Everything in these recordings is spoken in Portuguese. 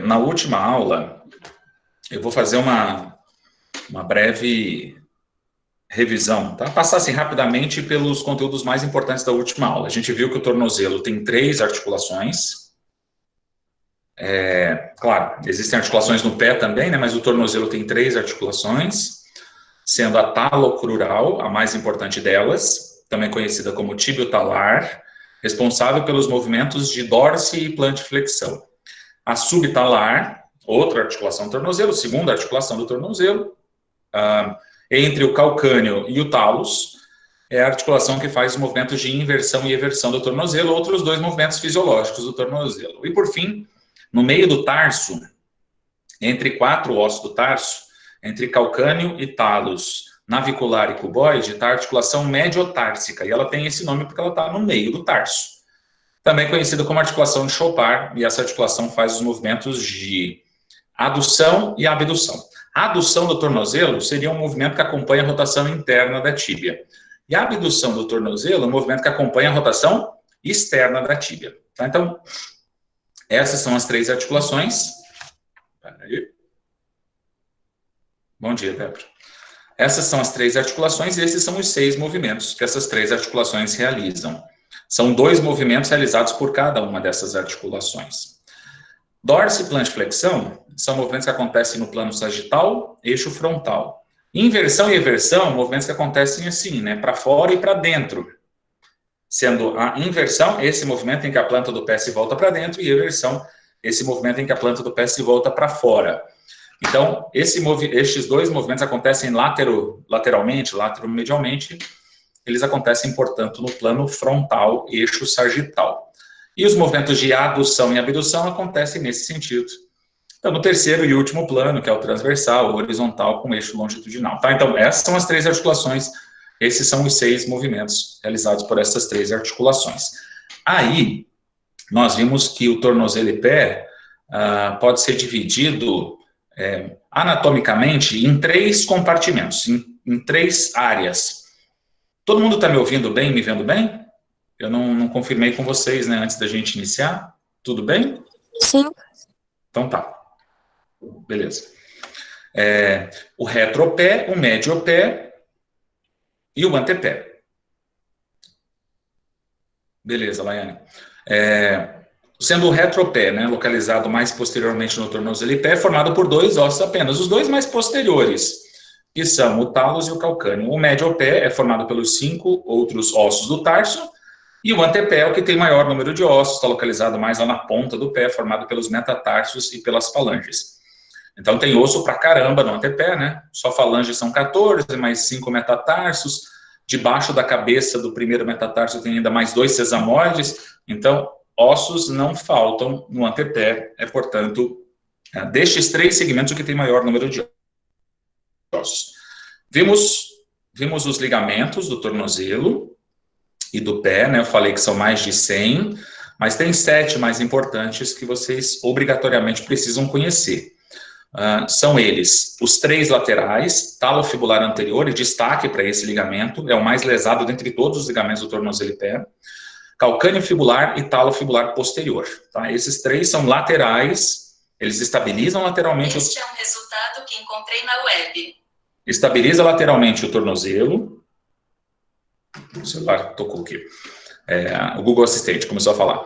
Na última aula, eu vou fazer uma breve revisão, tá? Passar assim rapidamente pelos conteúdos mais importantes da última aula. A gente viu que o tornozelo tem 3 articulações. Claro, existem articulações no pé também, né? Mas o tornozelo tem 3 articulações, sendo a talocrural a mais importante delas, também conhecida como tibio-talar, responsável pelos movimentos de dorse e plantiflexão. A subtalar, outra articulação do tornozelo, segunda articulação do tornozelo, entre o calcâneo e o talos, é a articulação que faz os movimentos de inversão e eversão do tornozelo, outros 2 movimentos fisiológicos do tornozelo. E, por fim, no meio do tarso, entre 4 ossos do tarso, entre calcâneo e talos, navicular e cuboide, está a articulação mediotársica, e ela tem esse nome porque ela está no meio do tarso. Também conhecida como articulação de Chopard, e essa articulação faz os movimentos de adução e abdução. A adução do tornozelo seria um movimento que acompanha a rotação interna da tíbia. E a abdução do tornozelo é um movimento que acompanha a rotação externa da tíbia. Tá? Então, essas são as 3 articulações. Peraí. Bom dia, Débora. Essas são as 3 articulações e esses são os 6 movimentos que essas 3 articulações realizam. São 2 movimentos realizados por cada uma dessas articulações. Dorse e plantiflexão são movimentos que acontecem no plano sagital, eixo frontal. Inversão e eversão, movimentos que acontecem assim, né, para fora e para dentro. Sendo a inversão, esse movimento em que a planta do pé se volta para dentro, e eversão, esse movimento em que a planta do pé se volta para fora. Então, estes 2 movimentos acontecem lateralmente, lateromedialmente, eles acontecem, portanto, no plano frontal, eixo sagital. E os movimentos de adução e abdução acontecem nesse sentido. Então, no terceiro e último plano, que é o transversal, o horizontal com eixo longitudinal. Tá? Então, essas são as 3 articulações, esses são os 6 movimentos realizados por essas 3 articulações. Aí, nós vimos que o tornozelo e pé pode ser dividido anatomicamente em 3 compartimentos, em 3 áreas. Todo mundo está me ouvindo bem, me vendo bem? Eu não confirmei com vocês, né, antes da gente iniciar. Tudo bem? Sim. Então tá. Beleza. O retropé, o mediopé e o antepé. Beleza, Laiane. Sendo o retropé, né, localizado mais posteriormente no tornozelo e pé, é formado por 2 ossos apenas, os 2 mais posteriores, que são o talos e o calcâneo. O mediopé é formado pelos 5 outros ossos do tarso, e o antepé é o que tem maior número de ossos, está localizado mais lá na ponta do pé, formado pelos metatarsos e pelas falanges. Então tem osso pra caramba no antepé, né? Só falanges são 14, mais 5 metatarsos. Debaixo da cabeça do primeiro metatarso tem ainda mais 2 sesamoides. Então, ossos não faltam no antepé. Portanto, destes 3 segmentos o que tem maior número de ossos. Vimos os ligamentos do tornozelo e do pé, né? Eu falei que são mais de 100, mas tem 7 mais importantes que vocês obrigatoriamente precisam conhecer. São eles, os 3 laterais, talofibular anterior, e destaque para esse ligamento, é o mais lesado dentre todos os ligamentos do tornozelo e pé, calcâneo fibular e talofibular posterior. Tá? Esses 3 são laterais, eles estabilizam lateralmente... Este é um resultado que encontrei na web. Estabiliza lateralmente o tornozelo. O celular tocou aqui. O Google Assistente começou a falar.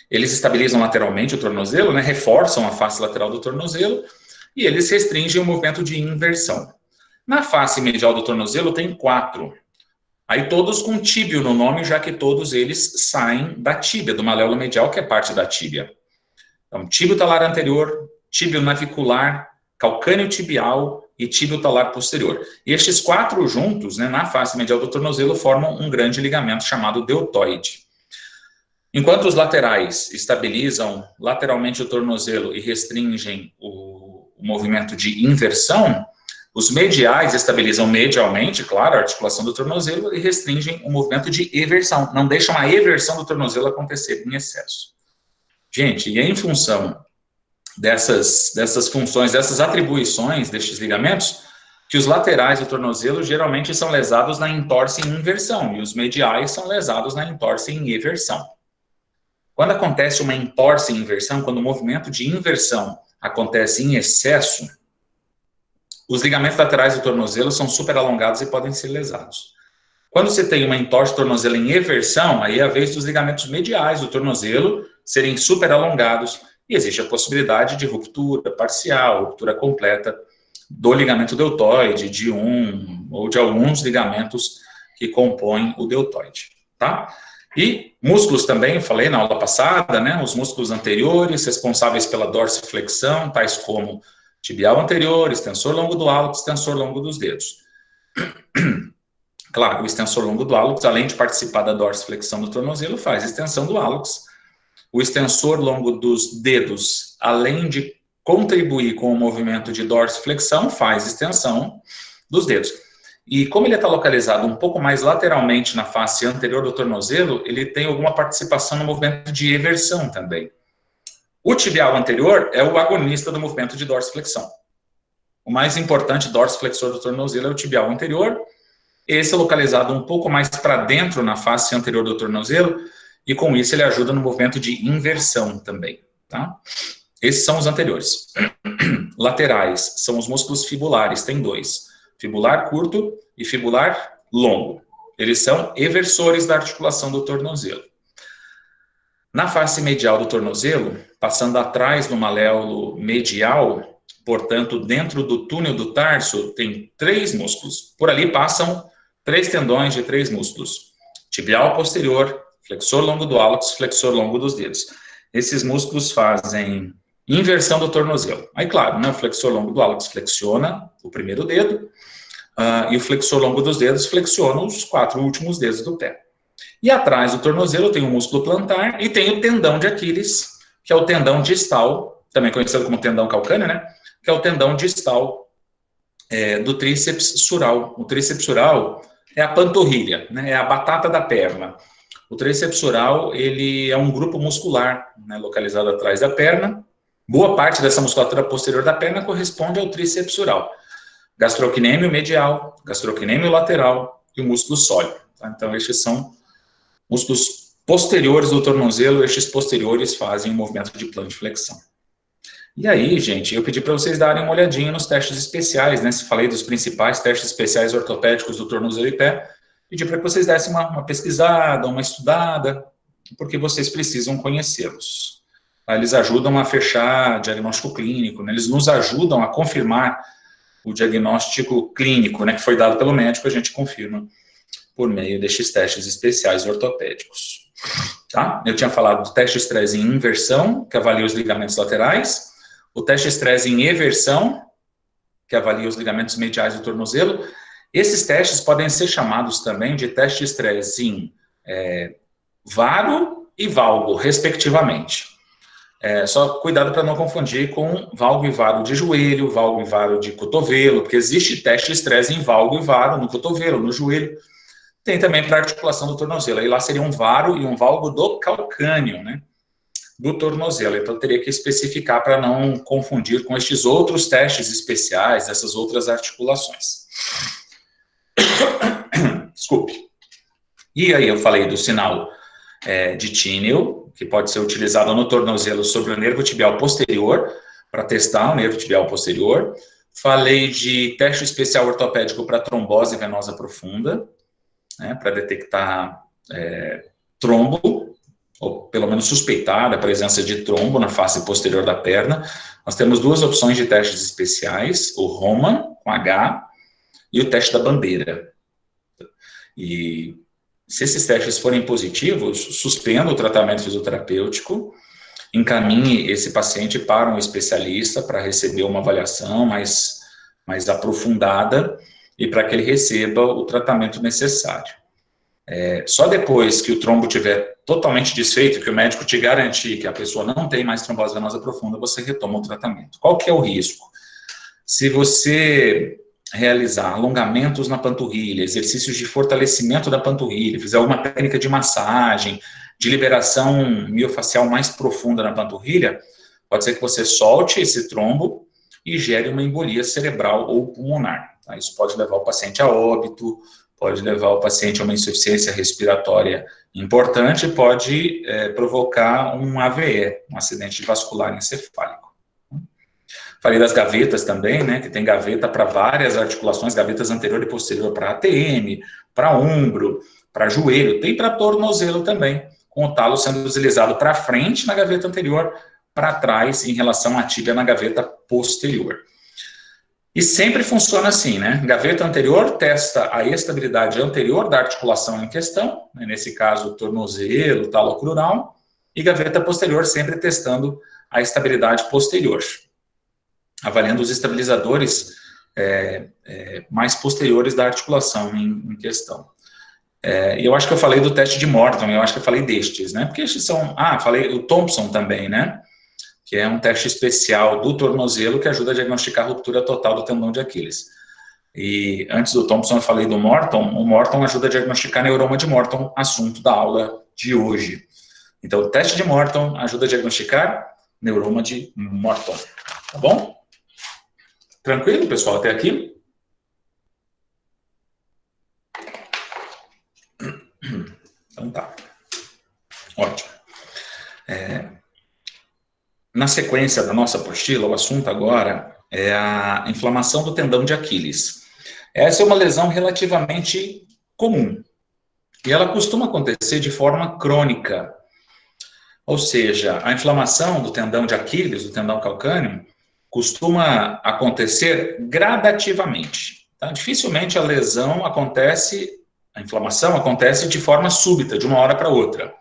Eles estabilizam lateralmente o tornozelo, né, reforçam a face lateral do tornozelo, e eles restringem o movimento de inversão. Na face medial do tornozelo tem 4. Aí todos com tíbio no nome, já que todos eles saem da tíbia, do maléolo medial, que é parte da tíbia. Então, tíbio talar anterior, tíbio navicular, calcâneo tibial e tíbio talar posterior. E estes 4 juntos, né, na face medial do tornozelo, formam um grande ligamento chamado deltoide. Enquanto os laterais estabilizam lateralmente o tornozelo e restringem o movimento de inversão, os mediais estabilizam medialmente, claro, a articulação do tornozelo, e restringem o movimento de eversão. Não deixam a eversão do tornozelo acontecer em excesso. Gente, e em função dessas funções, dessas atribuições destes ligamentos, que os laterais do tornozelo geralmente são lesados na entorse em inversão, e os mediais são lesados na entorse em eversão. Quando acontece uma entorse em inversão, quando o movimento de inversão acontece em excesso, os ligamentos laterais do tornozelo são super alongados e podem ser lesados. Quando você tem uma entorse tornozelo em eversão, aí é a vez dos ligamentos mediais do tornozelo serem super alongados e existe a possibilidade de ruptura parcial, ruptura completa do ligamento deltoide, de um ou de alguns ligamentos que compõem o deltoide, tá? E músculos também, eu falei na aula passada, né? Os músculos anteriores responsáveis pela dorsiflexão, tais como tibial anterior, extensor longo do hálux, extensor longo dos dedos. Claro, o extensor longo do hálux, além de participar da dorsiflexão do tornozelo, faz extensão do hálux. O extensor longo dos dedos, além de contribuir com o movimento de dorsiflexão, faz extensão dos dedos. E como ele está localizado um pouco mais lateralmente na face anterior do tornozelo, ele tem alguma participação no movimento de eversão também. O tibial anterior é o agonista do movimento de dorsiflexão. O mais importante dorsiflexor do tornozelo é o tibial anterior. Esse é localizado um pouco mais para dentro na face anterior do tornozelo, e com isso ele ajuda no movimento de inversão também, tá? Esses são os anteriores. Laterais são os músculos fibulares, tem dois. Fibular curto e fibular longo. Eles são eversores da articulação do tornozelo. Na face medial do tornozelo, passando atrás do maléolo medial, portanto, dentro do túnel do tarso, tem 3 músculos. Por ali passam 3 tendões de 3 músculos. Tibial posterior, flexor longo do hálux, flexor longo dos dedos. Esses músculos fazem inversão do tornozelo. Aí, claro, né, o flexor longo do hálux flexiona o primeiro dedo, e o flexor longo dos dedos flexiona os 4 últimos dedos do pé. E atrás do tornozelo tem o músculo plantar e tem o tendão de Aquiles, que é o tendão distal, também conhecido como tendão calcâneo, né? Que é o tendão distal do tríceps sural. O tríceps sural é a panturrilha, né? É a batata da perna. O tríceps sural, ele é um grupo muscular, né, localizado atrás da perna. Boa parte dessa musculatura posterior da perna corresponde ao tríceps sural. Gastrocnêmio medial, gastrocnêmio lateral e o músculo sólido. Tá? Então, estes são músculos posteriores do tornozelo, estes posteriores fazem o movimento de plantiflexão. E aí, gente, eu pedi para vocês darem uma olhadinha nos testes especiais, né? Se falei dos principais testes especiais ortopédicos do tornozelo e pé, pedi para que vocês dessem uma pesquisada, uma estudada, porque vocês precisam conhecê-los. Eles ajudam a fechar diagnóstico clínico, né? Eles nos ajudam a confirmar o diagnóstico clínico, né, que foi dado pelo médico, a gente confirma por meio destes testes especiais ortopédicos. Tá? Eu tinha falado do teste estresse em inversão, que avalia os ligamentos laterais, o teste estresse em eversão, que avalia os ligamentos mediais do tornozelo. Esses testes podem ser chamados também de teste estresse em varo e valgo, respectivamente. Só cuidado para não confundir com valgo e varo de joelho, valgo e varo de cotovelo, porque existe teste estresse em valgo e varo no cotovelo, no joelho. Tem também para articulação do tornozelo. Aí lá seria um varo e um valgo do calcâneo, né, do tornozelo. Então, eu teria que especificar para não confundir com estes outros testes especiais, essas outras articulações. Desculpe. E aí eu falei do sinal de Tinel, que pode ser utilizado no tornozelo sobre o nervo tibial posterior, para testar o nervo tibial posterior. Falei de teste especial ortopédico para trombose venosa profunda, né, para detectar trombo, ou pelo menos suspeitar a presença de trombo na face posterior da perna. Nós temos 2 opções de testes especiais, o Roman, com H, e o teste da bandeira. E se esses testes forem positivos, suspenda o tratamento fisioterapêutico, encaminhe esse paciente para um especialista para receber uma avaliação mais aprofundada e para que ele receba o tratamento necessário. Só depois que o trombo estiver totalmente desfeito, que o médico te garantir que a pessoa não tem mais trombose venosa profunda, você retoma o tratamento. Qual que é o risco? Se você realizar alongamentos na panturrilha, exercícios de fortalecimento da panturrilha, fizer alguma técnica de massagem, de liberação miofacial mais profunda na panturrilha, pode ser que você solte esse trombo e gere uma embolia cerebral ou pulmonar. Tá? Isso pode levar o paciente a óbito, pode levar o paciente a uma insuficiência respiratória importante, pode provocar um AVE, um acidente vascular encefálico. Falei das gavetas também, né, que tem gaveta para várias articulações, gavetas anterior e posterior para ATM, para ombro, para joelho, tem para tornozelo também, com o talo sendo deslizado para frente na gaveta anterior, para trás em relação à tíbia na gaveta posterior. E sempre funciona assim, né? Gaveta anterior testa a estabilidade anterior da articulação em questão, né? Nesse caso, tornozelo, talo crural, e gaveta posterior sempre testando a estabilidade posterior, avaliando os estabilizadores mais posteriores da articulação em questão. E eu acho que eu falei do teste de Morton, eu acho que eu falei destes, né? Porque estes são... falei o Thompson também, né? Que é um teste especial do tornozelo que ajuda a diagnosticar a ruptura total do tendão de Aquiles. E antes do Thompson eu falei do Morton, o Morton ajuda a diagnosticar neuroma de Morton, assunto da aula de hoje. Então, o teste de Morton ajuda a diagnosticar neuroma de Morton, tá bom? Tranquilo, pessoal, até aqui? Então tá. Ótimo. Na sequência da nossa apostila, o assunto agora é a inflamação do tendão de Aquiles. Essa é uma lesão relativamente comum. E ela costuma acontecer de forma crônica. Ou seja, a inflamação do tendão de Aquiles, do tendão calcâneo, costuma acontecer gradativamente. Tá? Dificilmente a lesão acontece, a inflamação acontece de forma súbita, de uma hora para outra.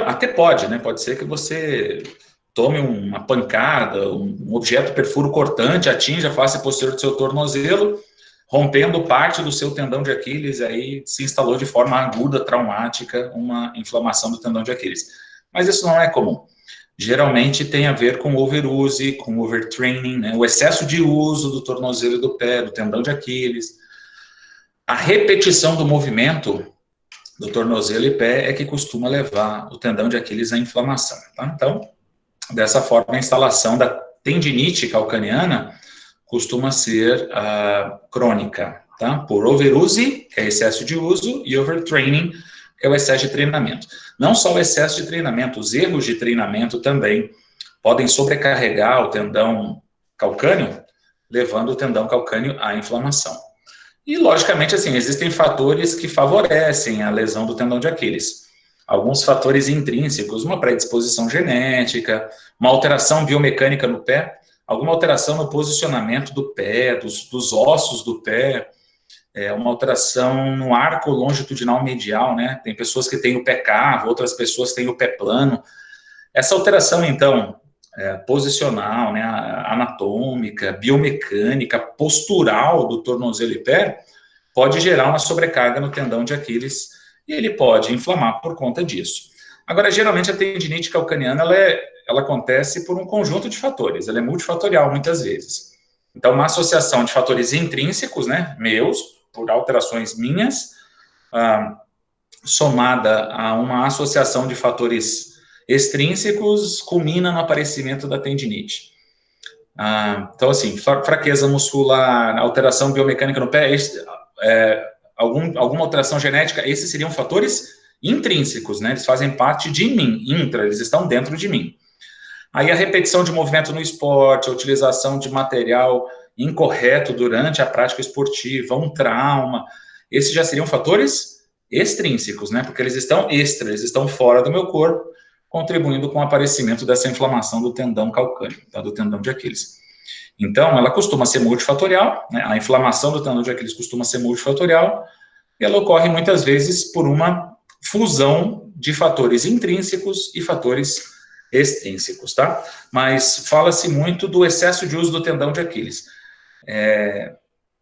Até pode, né? Pode ser que você tome uma pancada, um objeto perfuro cortante, atinja a face posterior do seu tornozelo, rompendo parte do seu tendão de Aquiles, aí se instalou de forma aguda, traumática, uma inflamação do tendão de Aquiles. Mas isso não é comum. Geralmente tem a ver com overuse, com overtraining, né? O excesso de uso do tornozelo e do pé, do tendão de Aquiles. A repetição do movimento do tornozelo e pé é que costuma levar o tendão de Aquiles à inflamação. Tá? Então, dessa forma, a instalação da tendinite calcaneana costuma ser crônica, tá? Por overuse, que é excesso de uso, e overtraining, que é o excesso de treinamento. Não só o excesso de treinamento, os erros de treinamento também podem sobrecarregar o tendão calcâneo, levando o tendão calcâneo à inflamação. E, logicamente, assim, existem fatores que favorecem a lesão do tendão de Aquiles. Alguns fatores intrínsecos, uma predisposição genética, uma alteração biomecânica no pé, alguma alteração no posicionamento do pé, dos ossos do pé, uma alteração no arco longitudinal medial, né? Tem pessoas que têm o pé cavo, outras pessoas têm o pé plano. Essa alteração, então, posicional, né, anatômica, biomecânica, postural do tornozelo e pé, pode gerar uma sobrecarga no tendão de Aquiles e ele pode inflamar por conta disso. Agora, geralmente, a tendinite calcaneana, ela acontece por um conjunto de fatores, ela é multifatorial muitas vezes. Então, uma associação de fatores intrínsecos, né, meus, por alterações minhas, somada a uma associação de fatores extrínsecos, culmina no aparecimento da tendinite. Então, assim, fraqueza muscular, alteração biomecânica no pé, alguma alteração genética, esses seriam fatores intrínsecos, né? Eles fazem parte de mim, eles estão dentro de mim. Aí a repetição de movimento no esporte, a utilização de material incorreto durante a prática esportiva, um trauma, esses já seriam fatores extrínsecos, né? Porque eles estão eles estão fora do meu corpo, contribuindo com o aparecimento dessa inflamação do tendão calcâneo, tá? Do tendão de Aquiles. Então, ela costuma ser multifatorial, né? A inflamação do tendão de Aquiles costuma ser multifatorial, e ela ocorre muitas vezes por uma fusão de fatores intrínsecos e fatores extrínsecos, tá? Mas fala-se muito do excesso de uso do tendão de Aquiles.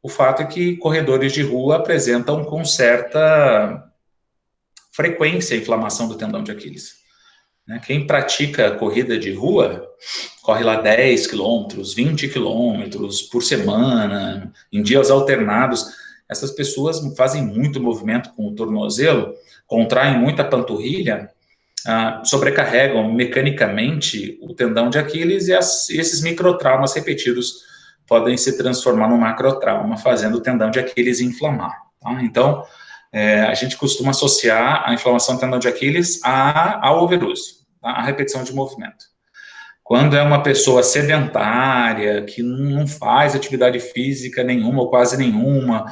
O fato é que corredores de rua apresentam com certa frequência a inflamação do tendão de Aquiles. Quem pratica corrida de rua, corre lá 10 quilômetros, 20 quilômetros por semana, em dias alternados, essas pessoas fazem muito movimento com o tornozelo, contraem muita panturrilha, sobrecarregam mecanicamente o tendão de Aquiles e esses microtraumas repetidos podem se transformar num macrotrauma, fazendo o tendão de Aquiles inflamar. Tá? Então, a gente costuma associar a inflamação do tendão de Aquiles ao overuse, tá? A repetição de movimento. Quando é uma pessoa sedentária, que não faz atividade física nenhuma ou quase nenhuma,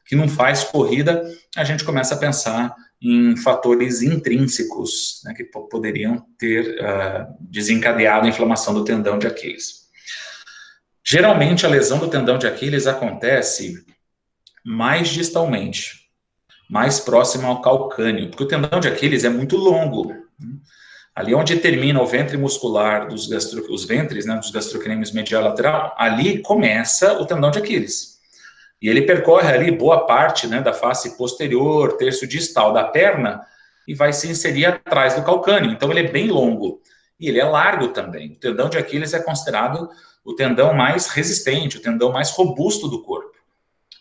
que não faz corrida, a gente começa a pensar em fatores intrínsecos, né, que poderiam ter desencadeado a inflamação do tendão de Aquiles. Geralmente, a lesão do tendão de Aquiles acontece mais distalmente, mais próximo ao calcâneo, porque o tendão de Aquiles é muito longo. Ali onde termina o ventre muscular os ventres, né, dos gastrocnêmios medial e lateral, ali começa o tendão de Aquiles. E ele percorre ali boa parte, né, da face posterior, terço distal da perna, e vai se inserir atrás do calcâneo. Então ele é bem longo. E ele é largo também. O tendão de Aquiles é considerado o tendão mais resistente, o tendão mais robusto do corpo.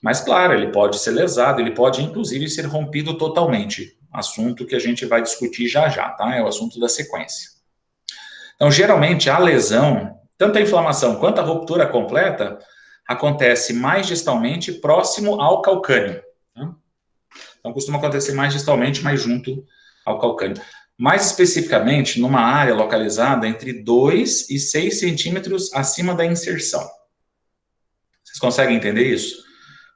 Mas, claro, ele pode ser lesado, ele pode, inclusive, ser rompido totalmente. Assunto que a gente vai discutir já já, tá? É o assunto da sequência. Então, geralmente, a lesão, tanto a inflamação quanto a ruptura completa, acontece mais distalmente próximo ao calcâneo. Tá? Então, costuma acontecer mais distalmente, mais junto ao calcâneo. Mais especificamente, numa área localizada entre 2 e 6 centímetros acima da inserção. Vocês conseguem entender isso?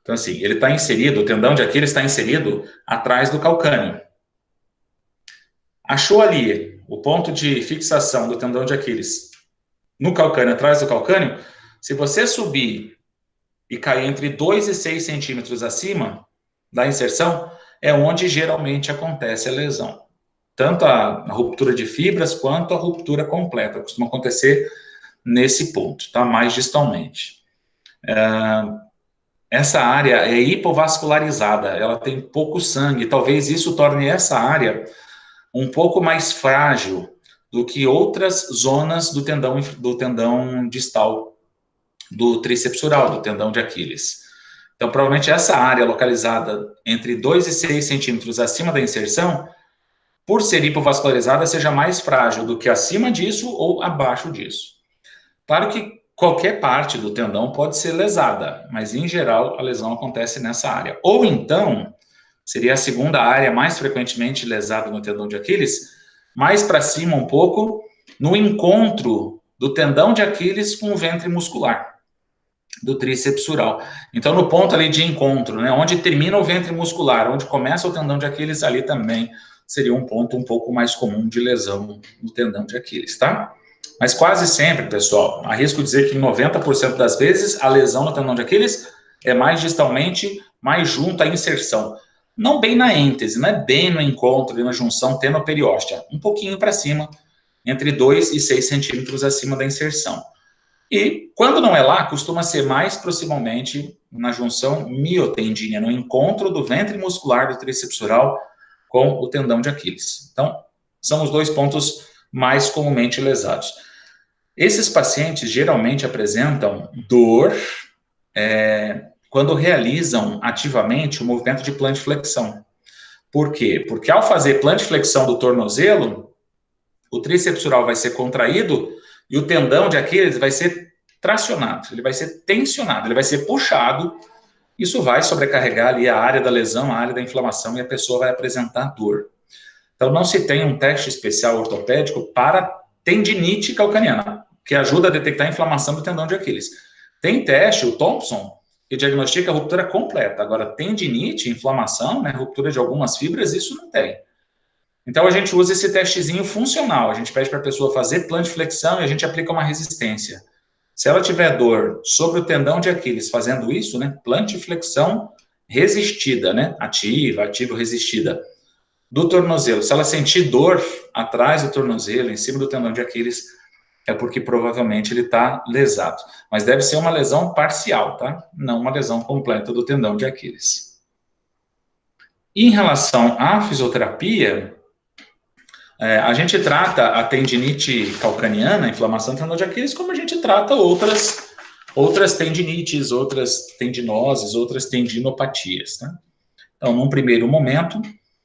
Então, assim, ele está inserido, o tendão de Aquiles está inserido atrás do calcâneo. Achou ali o ponto de fixação do tendão de Aquiles no calcâneo, atrás do calcâneo, se você subir e cair entre 2 e 6 centímetros acima da inserção, é onde geralmente acontece a lesão. Tanto a ruptura de fibras quanto a ruptura completa. Costuma acontecer nesse ponto, tá? Mais distalmente. Essa área é hipovascularizada, ela tem pouco sangue. Talvez isso torne essa área um pouco mais frágil do que outras zonas do tendão distal, do tríceps ural, do tendão de Aquiles. Então, provavelmente essa área localizada entre 2 e 6 centímetros acima da inserção, por ser hipovascularizada, seja mais frágil do que acima disso ou abaixo disso. Claro que qualquer parte do tendão pode ser lesada, mas em geral a lesão acontece nessa área. Ou então, seria a segunda área mais frequentemente lesada no tendão de Aquiles, mais para cima um pouco, no encontro do tendão de Aquiles com o ventre muscular, do tríceps ural. Então, no ponto ali de encontro, né, onde termina o ventre muscular, onde começa o tendão de Aquiles, ali também seria um ponto um pouco mais comum de lesão no tendão de Aquiles, tá? Mas quase sempre, pessoal, arrisco dizer que em 90% das vezes, a lesão no tendão de Aquiles é mais distalmente, mais junto à inserção. Não bem na êntese, não é bem no encontro, na junção teno-perióstea. Um pouquinho para cima, entre 2 e 6 centímetros acima da inserção. E, quando não é lá, costuma ser mais proximamente na junção miotendínea, no encontro do ventre muscular do tríceps ural com o tendão de Aquiles. Então, são os dois pontos mais comumente lesados. Esses pacientes geralmente apresentam dor quando realizam ativamente o movimento de plantiflexão. Por quê? Porque ao fazer plantiflexão do tornozelo, o tríceps ural vai ser contraído e o tendão de Aquiles vai ser tracionado, ele vai ser tensionado, ele vai ser puxado. Isso vai sobrecarregar ali a área da lesão, a área da inflamação e a pessoa vai apresentar dor. Então, não se tem um teste especial ortopédico para tendinite calcaniana, que ajuda a detectar a inflamação do tendão de Aquiles. Tem teste, o Thompson, que diagnostica a ruptura completa. Agora, tendinite, inflamação, né, ruptura de algumas fibras, isso não tem. Então, a gente usa esse testezinho funcional. A gente pede para a pessoa fazer plantiflexão e a gente aplica uma resistência. Se ela tiver dor sobre o tendão de Aquiles fazendo isso, né, plantiflexão resistida, né, ativa, resistida, do tornozelo. Se ela sentir dor atrás do tornozelo, em cima do tendão de Aquiles, é porque provavelmente ele está lesado. Mas deve ser uma lesão parcial, tá? Não uma lesão completa do tendão de Aquiles. Em relação à fisioterapia, a gente trata a tendinite calcaniana, a inflamação do tendão de Aquiles, como a gente trata outras tendinites, outras tendinoses, outras tendinopatias, tá? Então, num primeiro momento,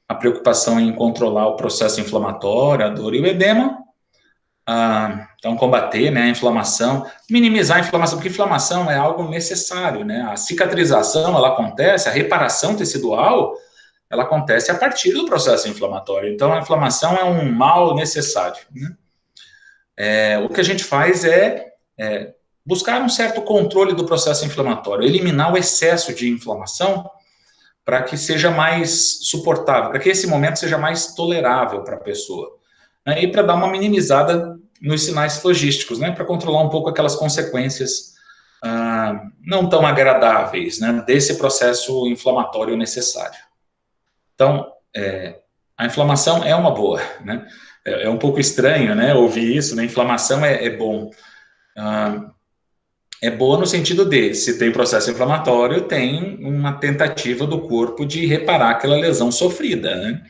a preocupação em controlar o processo inflamatório, a dor e o edema. Então, combater, né, a inflamação, minimizar a inflamação, porque inflamação é algo necessário, né? A cicatrização, ela acontece, a reparação tecidual, ela acontece a partir do processo inflamatório. Então, a inflamação é um mal necessário, né? O que a gente faz é buscar um certo controle do processo inflamatório, eliminar o excesso de inflamação para que seja mais suportável, para que esse momento seja mais tolerável para a pessoa, né? E para dar uma minimizada nos sinais logísticos, né? Para controlar um pouco aquelas consequências não tão agradáveis, né? Desse processo inflamatório necessário. Então, a inflamação é uma boa, né? É um pouco estranho, né, ouvir isso, né? Inflamação é bom. É boa no sentido de, se tem processo inflamatório, tem uma tentativa do corpo de reparar aquela lesão sofrida, né?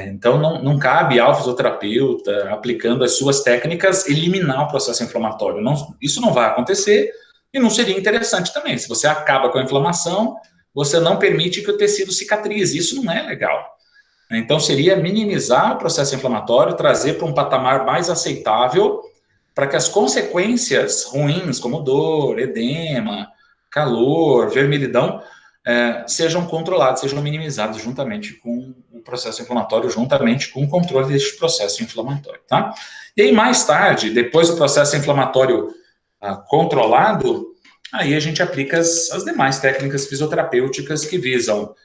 Então, não cabe ao fisioterapeuta, aplicando as suas técnicas, eliminar o processo inflamatório. Isso não vai acontecer e não seria interessante também. Se você acaba com a inflamação, você não permite que o tecido cicatrize. Isso não é legal. Então, seria minimizar o processo inflamatório, trazer para um patamar mais aceitável, para que as consequências ruins, como dor, edema, calor, vermelhidão, sejam controladas, sejam minimizadas juntamente com o processo inflamatório, juntamente com o controle deste processo inflamatório, tá? E aí, mais tarde, depois do processo inflamatório controlado, aí a gente aplica as demais técnicas fisioterapêuticas que visam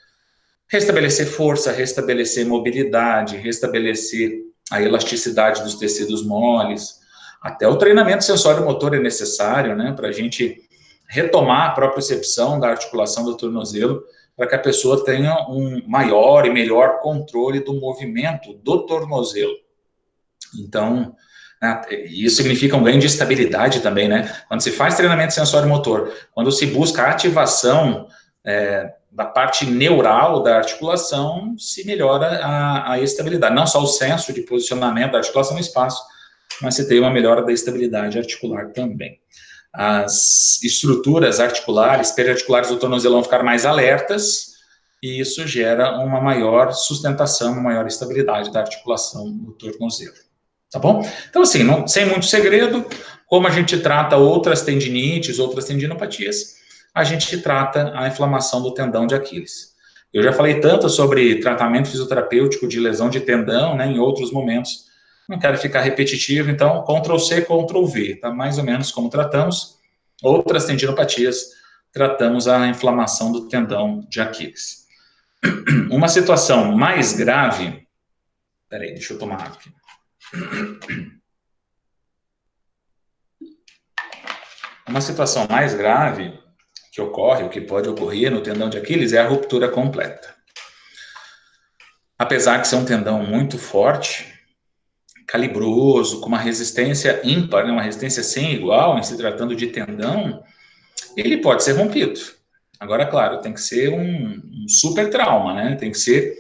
restabelecer força, restabelecer mobilidade, restabelecer a elasticidade dos tecidos moles. Até o treinamento sensório-motor é necessário, né, para a gente retomar a propriocepção da articulação do tornozelo, para que a pessoa tenha um maior e melhor controle do movimento do tornozelo. Então, isso significa um ganho de estabilidade também, né? Quando se faz treinamento sensório-motor, quando se busca a ativação da parte neural da articulação, se melhora a estabilidade. Não só o senso de posicionamento da articulação no espaço, mas se tem uma melhora da estabilidade articular também. As estruturas articulares, periarticulares do tornozelo vão ficar mais alertas, e isso gera uma maior sustentação, uma maior estabilidade da articulação do tornozelo. Tá bom? Então, assim, sem muito segredo, como a gente trata outras tendinites, outras tendinopatias, a gente trata a inflamação do tendão de Aquiles. Eu já falei tanto sobre tratamento fisioterapêutico de lesão de tendão, né, em outros momentos. Não quero ficar repetitivo, então, Ctrl+C, Ctrl+V, tá? Mais ou menos como tratamos. Outras tendinopatias, tratamos a inflamação do tendão de Aquiles. Uma situação mais grave... Peraí, deixa eu tomar água aqui. Uma situação mais grave que ocorre, o que pode ocorrer no tendão de Aquiles, é a ruptura completa. Apesar de ser um tendão muito forte, calibroso, com uma resistência ímpar, né, uma resistência sem igual, em se tratando de tendão, ele pode ser rompido. Agora, claro, tem que ser um super trauma, né? Tem que ser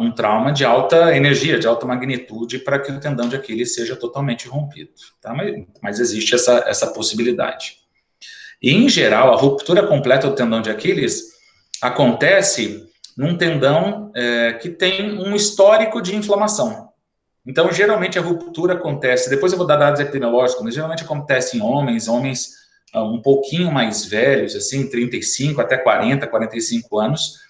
um trauma de alta energia, de alta magnitude, para que o tendão de Aquiles seja totalmente rompido. Tá? Mas existe essa possibilidade. E, em geral, a ruptura completa do tendão de Aquiles acontece num tendão que tem um histórico de inflamação. Então, geralmente, a ruptura acontece, depois eu vou dar dados epidemiológicos, mas geralmente acontece em homens um pouquinho mais velhos, assim, 35 até 40, 45 anos,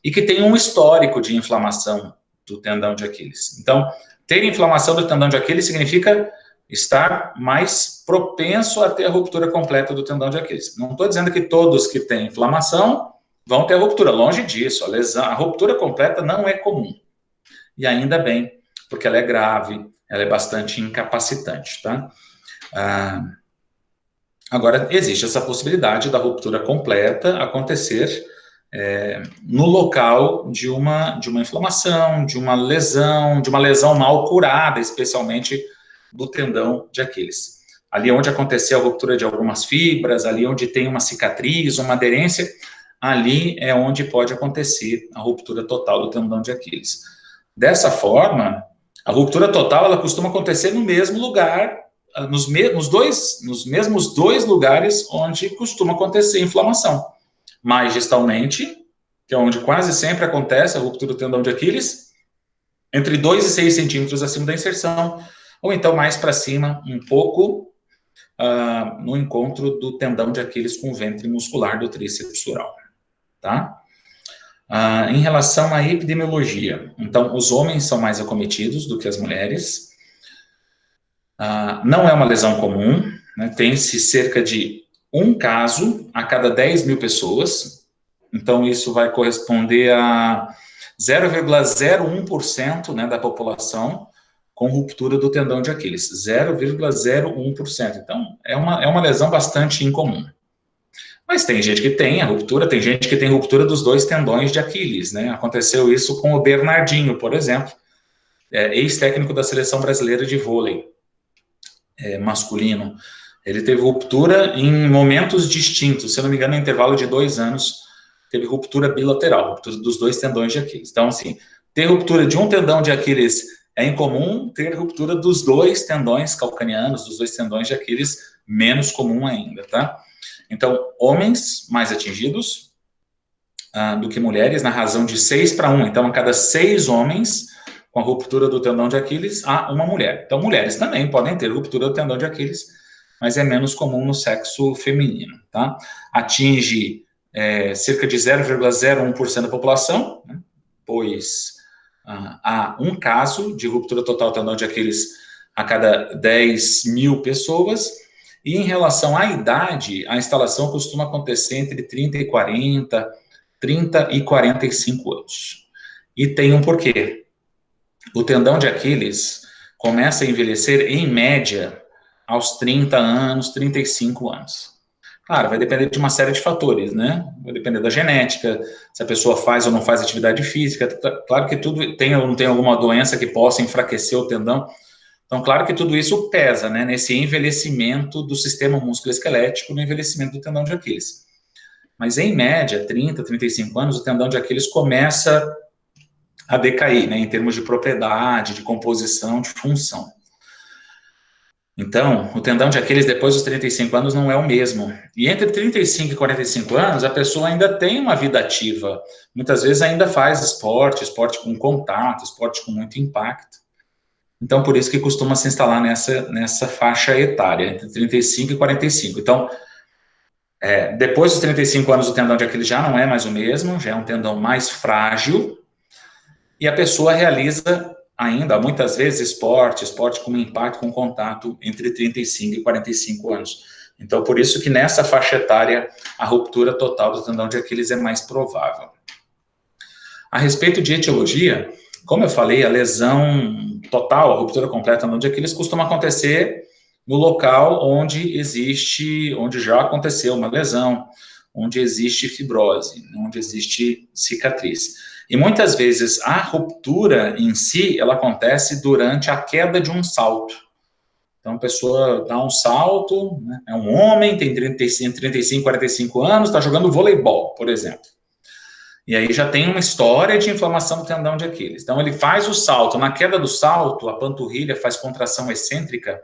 e que tem um histórico de inflamação do tendão de Aquiles. Então, ter inflamação do tendão de Aquiles significa estar mais propenso a ter a ruptura completa do tendão de Aquiles. Não estou dizendo que todos que têm inflamação vão ter a ruptura, longe disso. A ruptura completa não é comum. E ainda bem, porque ela é grave, ela é bastante incapacitante, tá? Agora, existe essa possibilidade da ruptura completa acontecer no local de uma inflamação, de uma lesão mal curada, especialmente do tendão de Aquiles. Ali onde aconteceu a ruptura de algumas fibras, ali onde tem uma cicatriz, uma aderência, ali é onde pode acontecer a ruptura total do tendão de Aquiles. Dessa forma, a ruptura total ela costuma acontecer no mesmo lugar, nos mesmos dois lugares onde costuma acontecer inflamação. Mais distalmente, que é onde quase sempre acontece a ruptura do tendão de Aquiles, entre 2 e 6 centímetros acima da inserção, ou então mais para cima, um pouco, no encontro do tendão de Aquiles com o ventre muscular do tríceps dural, tá? Em relação à epidemiologia, então, os homens são mais acometidos do que as mulheres, não é uma lesão comum, né? Tem-se cerca de um caso a cada 10 mil pessoas, então isso vai corresponder a 0,01%, né, da população com ruptura do tendão de Aquiles, 0,01%. Então, é uma lesão bastante incomum. Mas tem gente que tem a ruptura, tem gente que tem ruptura dos 2 tendões de Aquiles, né? Aconteceu isso com o Bernardinho, por exemplo, ex-técnico da seleção brasileira de vôlei masculino. Ele teve ruptura em momentos distintos, se eu não me engano, no intervalo de 2 anos, teve ruptura bilateral, ruptura dos 2 tendões de Aquiles. Então, assim, ter ruptura de um tendão de Aquiles é incomum, ter ruptura dos 2 tendões calcaneanos, dos 2 tendões de Aquiles, menos comum ainda, tá? Então, homens mais atingidos do que mulheres, na razão de 6 para 1. Então, a cada 6 homens com a ruptura do tendão de Aquiles, há uma mulher. Então, mulheres também podem ter ruptura do tendão de Aquiles, mas é menos comum no sexo feminino, tá? Atinge cerca de 0,01% da população, né? Pois há um caso de ruptura total do tendão de Aquiles a cada 10 mil pessoas, e em relação à idade, a instalação costuma acontecer entre 30 e 40, 30 e 45 anos. E tem um porquê. O tendão de Aquiles começa a envelhecer, em média, aos 30 anos, 35 anos. Claro, vai depender de uma série de fatores, né? Vai depender da genética, se a pessoa faz ou não faz atividade física. Claro que tudo tem ou não tem alguma doença que possa enfraquecer o tendão. Então, claro que tudo isso pesa, né, nesse envelhecimento do sistema musculoesquelético, no envelhecimento do tendão de Aquiles. Mas, em média, 30, 35 anos, o tendão de Aquiles começa a decair, né, em termos de propriedade, de composição, de função. Então, o tendão de Aquiles, depois dos 35 anos, não é o mesmo. E entre 35 e 45 anos, a pessoa ainda tem uma vida ativa. Muitas vezes ainda faz esporte com contato, esporte com muito impacto. Então, por isso que costuma se instalar nessa faixa etária, entre 35 e 45. Então, depois dos 35 anos, o tendão de Aquiles já não é mais o mesmo, já é um tendão mais frágil, e a pessoa realiza ainda, muitas vezes, esporte com impacto, com contato, entre 35 e 45 anos. Então, por isso que nessa faixa etária, a ruptura total do tendão de Aquiles é mais provável. A respeito de etiologia, como eu falei, a lesão total, a ruptura completa do tendão de Aquiles costuma acontecer no local onde já aconteceu uma lesão, onde existe fibrose, onde existe cicatriz. E muitas vezes a ruptura em si, ela acontece durante a queda de um salto. Então a pessoa dá um salto, né, é um homem, tem 35, 45 anos, está jogando voleibol, por exemplo. E aí já tem uma história de inflamação do tendão de Aquiles. Então ele faz o salto, na queda do salto, a panturrilha faz contração excêntrica,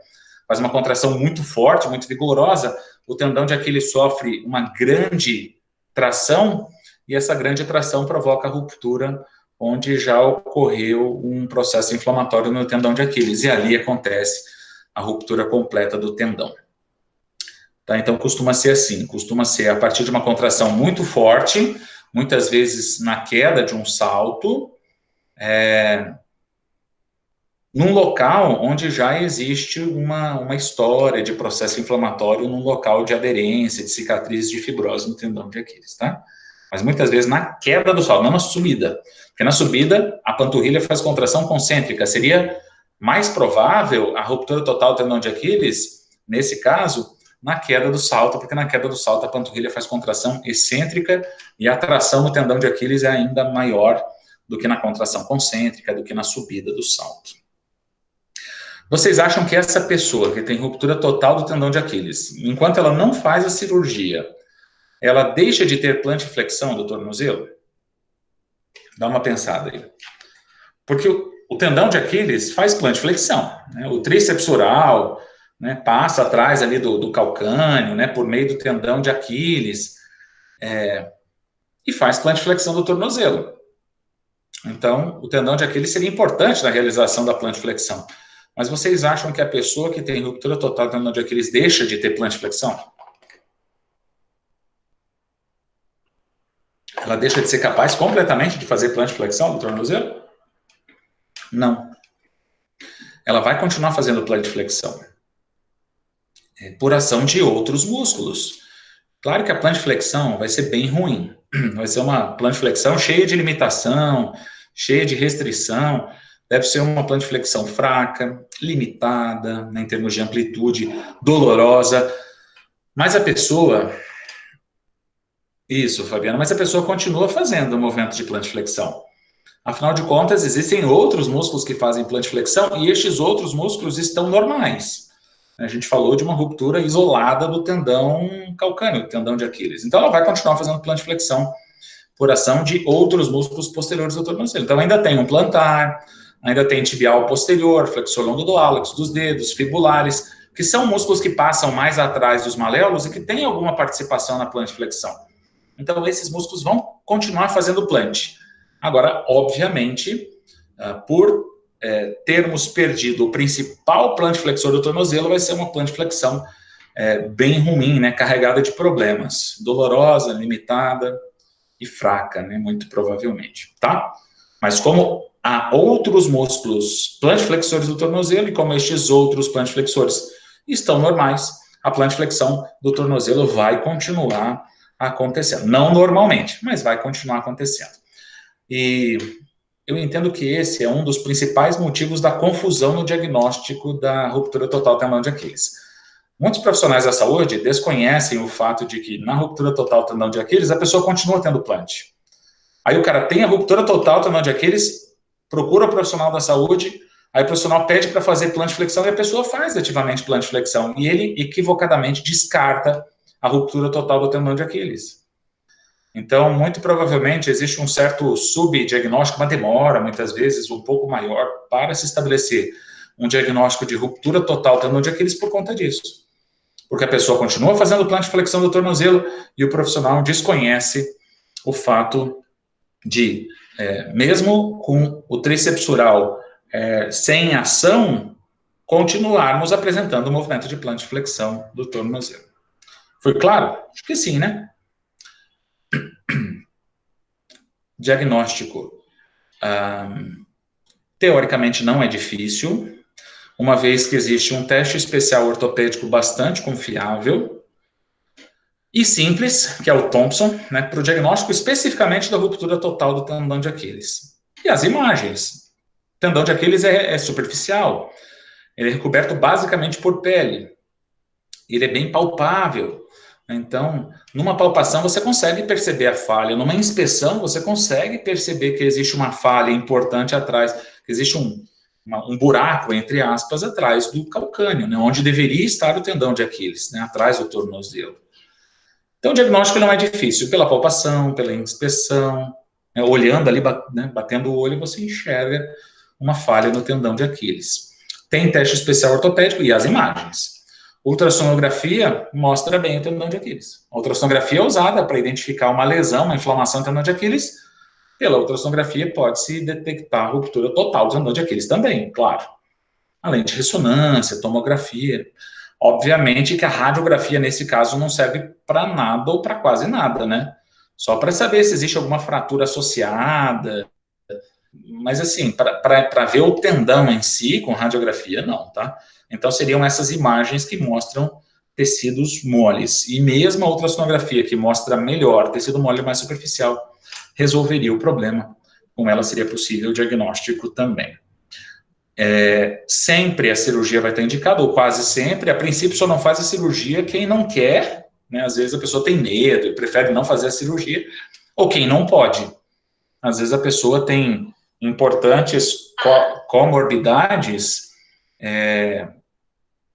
faz uma contração muito forte, muito vigorosa, o tendão de Aquiles sofre uma grande tração, e essa grande tração provoca a ruptura, onde já ocorreu um processo inflamatório no tendão de Aquiles, e ali acontece a ruptura completa do tendão. Tá? Então costuma ser assim, costuma ser a partir de uma contração muito forte, muitas vezes na queda de um salto, num local onde já existe uma história de processo inflamatório, num local de aderência, de cicatriz, de fibrose no tendão de Aquiles, tá? Mas muitas vezes na queda do salto, não na subida. Porque na subida, a panturrilha faz contração concêntrica. Seria mais provável a ruptura total do tendão de Aquiles, nesse caso, na queda do salto, porque na queda do salto a panturrilha faz contração excêntrica e a tração no tendão de Aquiles é ainda maior do que na contração concêntrica, do que na subida do salto. Vocês acham que essa pessoa que tem ruptura total do tendão de Aquiles, enquanto ela não faz a cirurgia, ela deixa de ter plantiflexão do tornozelo? Dá uma pensada aí. Porque o tendão de Aquiles faz plantiflexão, né? O tríceps dural, né, passa atrás ali do calcâneo, né, por meio do tendão de Aquiles, e faz plantiflexão do tornozelo. Então, o tendão de Aquiles seria importante na realização da plantiflexão. Mas vocês acham que a pessoa que tem ruptura total do tendão de Aquiles deixa de ter plantiflexão? Ela deixa de ser capaz completamente de fazer plantiflexão do tornozelo? Não. Ela vai continuar fazendo plantiflexão por ação de outros músculos. Claro que a plantiflexão vai ser bem ruim. Vai ser uma plantiflexão cheia de limitação, cheia de restrição. Deve ser uma plantiflexão fraca, limitada, né, em termos de amplitude, dolorosa. Mas a pessoa... Isso, Fabiana, mas a pessoa continua fazendo o movimento de plantiflexão. Afinal de contas, existem outros músculos que fazem plantiflexão e estes outros músculos estão normais. A gente falou de uma ruptura isolada do tendão calcâneo, do tendão de Aquiles. Então, ela vai continuar fazendo plantiflexão por ação de outros músculos posteriores do tornozelo. Então, ainda tem um plantar, ainda tem tibial posterior, flexor longo do hálux, dos dedos, fibulares, que são músculos que passam mais atrás dos maléolos e que têm alguma participação na plantiflexão. Então, esses músculos vão continuar fazendo plant. Agora, obviamente, por termos perdido o principal plantiflexor do tornozelo, vai ser uma plantiflexão bem ruim, né, carregada de problemas, dolorosa, limitada e fraca, né, muito provavelmente, tá? Mas como há outros músculos plantiflexores do tornozelo e como estes outros plantiflexores estão normais, a plantiflexão do tornozelo vai continuar acontecendo. Não normalmente, mas vai continuar acontecendo. E eu entendo que esse é um dos principais motivos da confusão no diagnóstico da ruptura total do tendão de Aquiles. Muitos profissionais da saúde desconhecem o fato de que na ruptura total do tendão de Aquiles a pessoa continua tendo plant. Aí o cara tem a ruptura total do tendão de Aquiles, procura o profissional da saúde, aí o profissional pede para fazer plantiflexão e a pessoa faz ativamente plantiflexão. E ele equivocadamente descarta a ruptura total do tendão de Aquiles. Então, muito provavelmente, existe um certo subdiagnóstico, uma demora, muitas vezes, um pouco maior, para se estabelecer um diagnóstico de ruptura total do tendão de Aquiles por conta disso. Porque a pessoa continua fazendo plantiflexão do tornozelo e o profissional desconhece o fato de, mesmo com o tricepsural sem ação, continuarmos apresentando o movimento de plantiflexão do tornozelo. Foi claro? Acho que sim, né? Diagnóstico, teoricamente não é difícil, uma vez que existe um teste especial ortopédico bastante confiável e simples, que é o Thompson, né, para o diagnóstico especificamente da ruptura total do tendão de Aquiles. E as imagens. O tendão de Aquiles é superficial, ele é recoberto basicamente por pele, ele é bem palpável. Então, numa palpação você consegue perceber a falha, numa inspeção você consegue perceber que existe uma falha importante atrás, que existe um buraco, entre aspas, atrás do calcânio, né, onde deveria estar o tendão de Aquiles, né, atrás do tornozelo. Então, o diagnóstico não é difícil, pela palpação, pela inspeção, né, olhando ali, né, batendo o olho, você enxerga uma falha no tendão de Aquiles. Tem teste especial ortopédico e as imagens. Ultrassonografia mostra bem o tendão de Aquiles. A ultrassonografia é usada para identificar uma lesão, uma inflamação do tendão de Aquiles. Pela ultrassonografia pode-se detectar a ruptura total do tendão de Aquiles também, claro. Além de ressonância, tomografia. Obviamente que a radiografia, nesse caso, não serve para nada ou para quase nada, né? Só para saber se existe alguma fratura associada. Mas, assim, para ver o tendão em si, com radiografia, não, tá? Então, seriam essas imagens que mostram tecidos moles. E mesmo a ultrassonografia, que mostra melhor tecido mole mais superficial, resolveria o problema. Com ela seria possível o diagnóstico também. Sempre a cirurgia vai estar indicada, ou quase sempre. A princípio, só não faz a cirurgia quem não quer, né? Às vezes a pessoa tem medo e prefere não fazer a cirurgia, ou quem não pode. Às vezes a pessoa tem importantes comorbidades,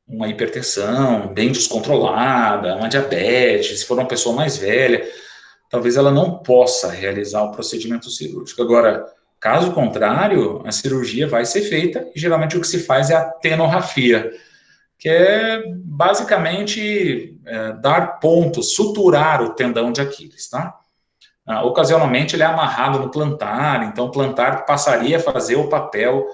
uma hipertensão bem descontrolada, uma diabetes, se for uma pessoa mais velha, talvez ela não possa realizar o procedimento cirúrgico. Agora, caso contrário, a cirurgia vai ser feita e geralmente o que se faz é a tenorrafia, que é basicamente dar pontos, suturar o tendão de Aquiles, tá? Ocasionalmente ele é amarrado no plantar, então o plantar passaria a fazer o papel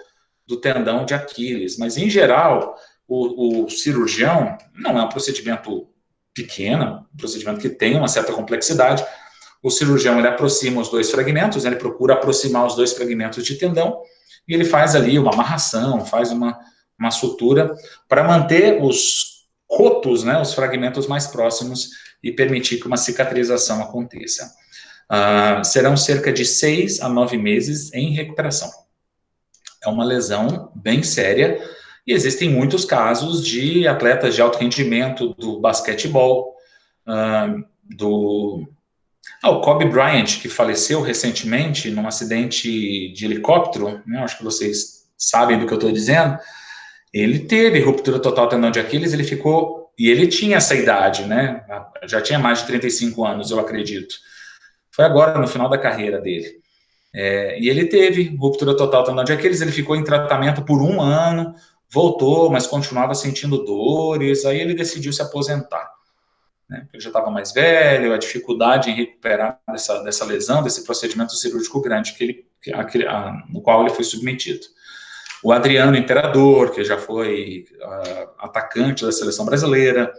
do tendão de Aquiles, mas em geral o cirurgião não é um procedimento pequeno, um procedimento que tem uma certa complexidade. O cirurgião ele aproxima os dois fragmentos, ele procura aproximar os dois fragmentos de tendão e ele faz ali uma amarração, faz uma sutura para manter os cotos, né, os fragmentos mais próximos e permitir que uma cicatrização aconteça. Serão cerca de 6 a 9 meses em recuperação. É uma lesão bem séria e existem muitos casos de atletas de alto rendimento do basquetebol, o Kobe Bryant, que faleceu recentemente num acidente de helicóptero, né, acho que vocês sabem do que eu estou dizendo, ele teve ruptura total do tendão de Aquiles, ele ficou, e ele tinha essa idade, né, já tinha mais de 35 anos, eu acredito. Foi agora, no final da carreira dele. E ele teve ruptura total do tendão de Aquiles, ele ficou em tratamento por 1 ano, voltou, mas continuava sentindo dores, aí ele decidiu se aposentar. Né? Ele já estava mais velho, a dificuldade em recuperar dessa lesão, desse procedimento cirúrgico grande no qual ele foi submetido. O Adriano Imperador, que já foi atacante da seleção brasileira,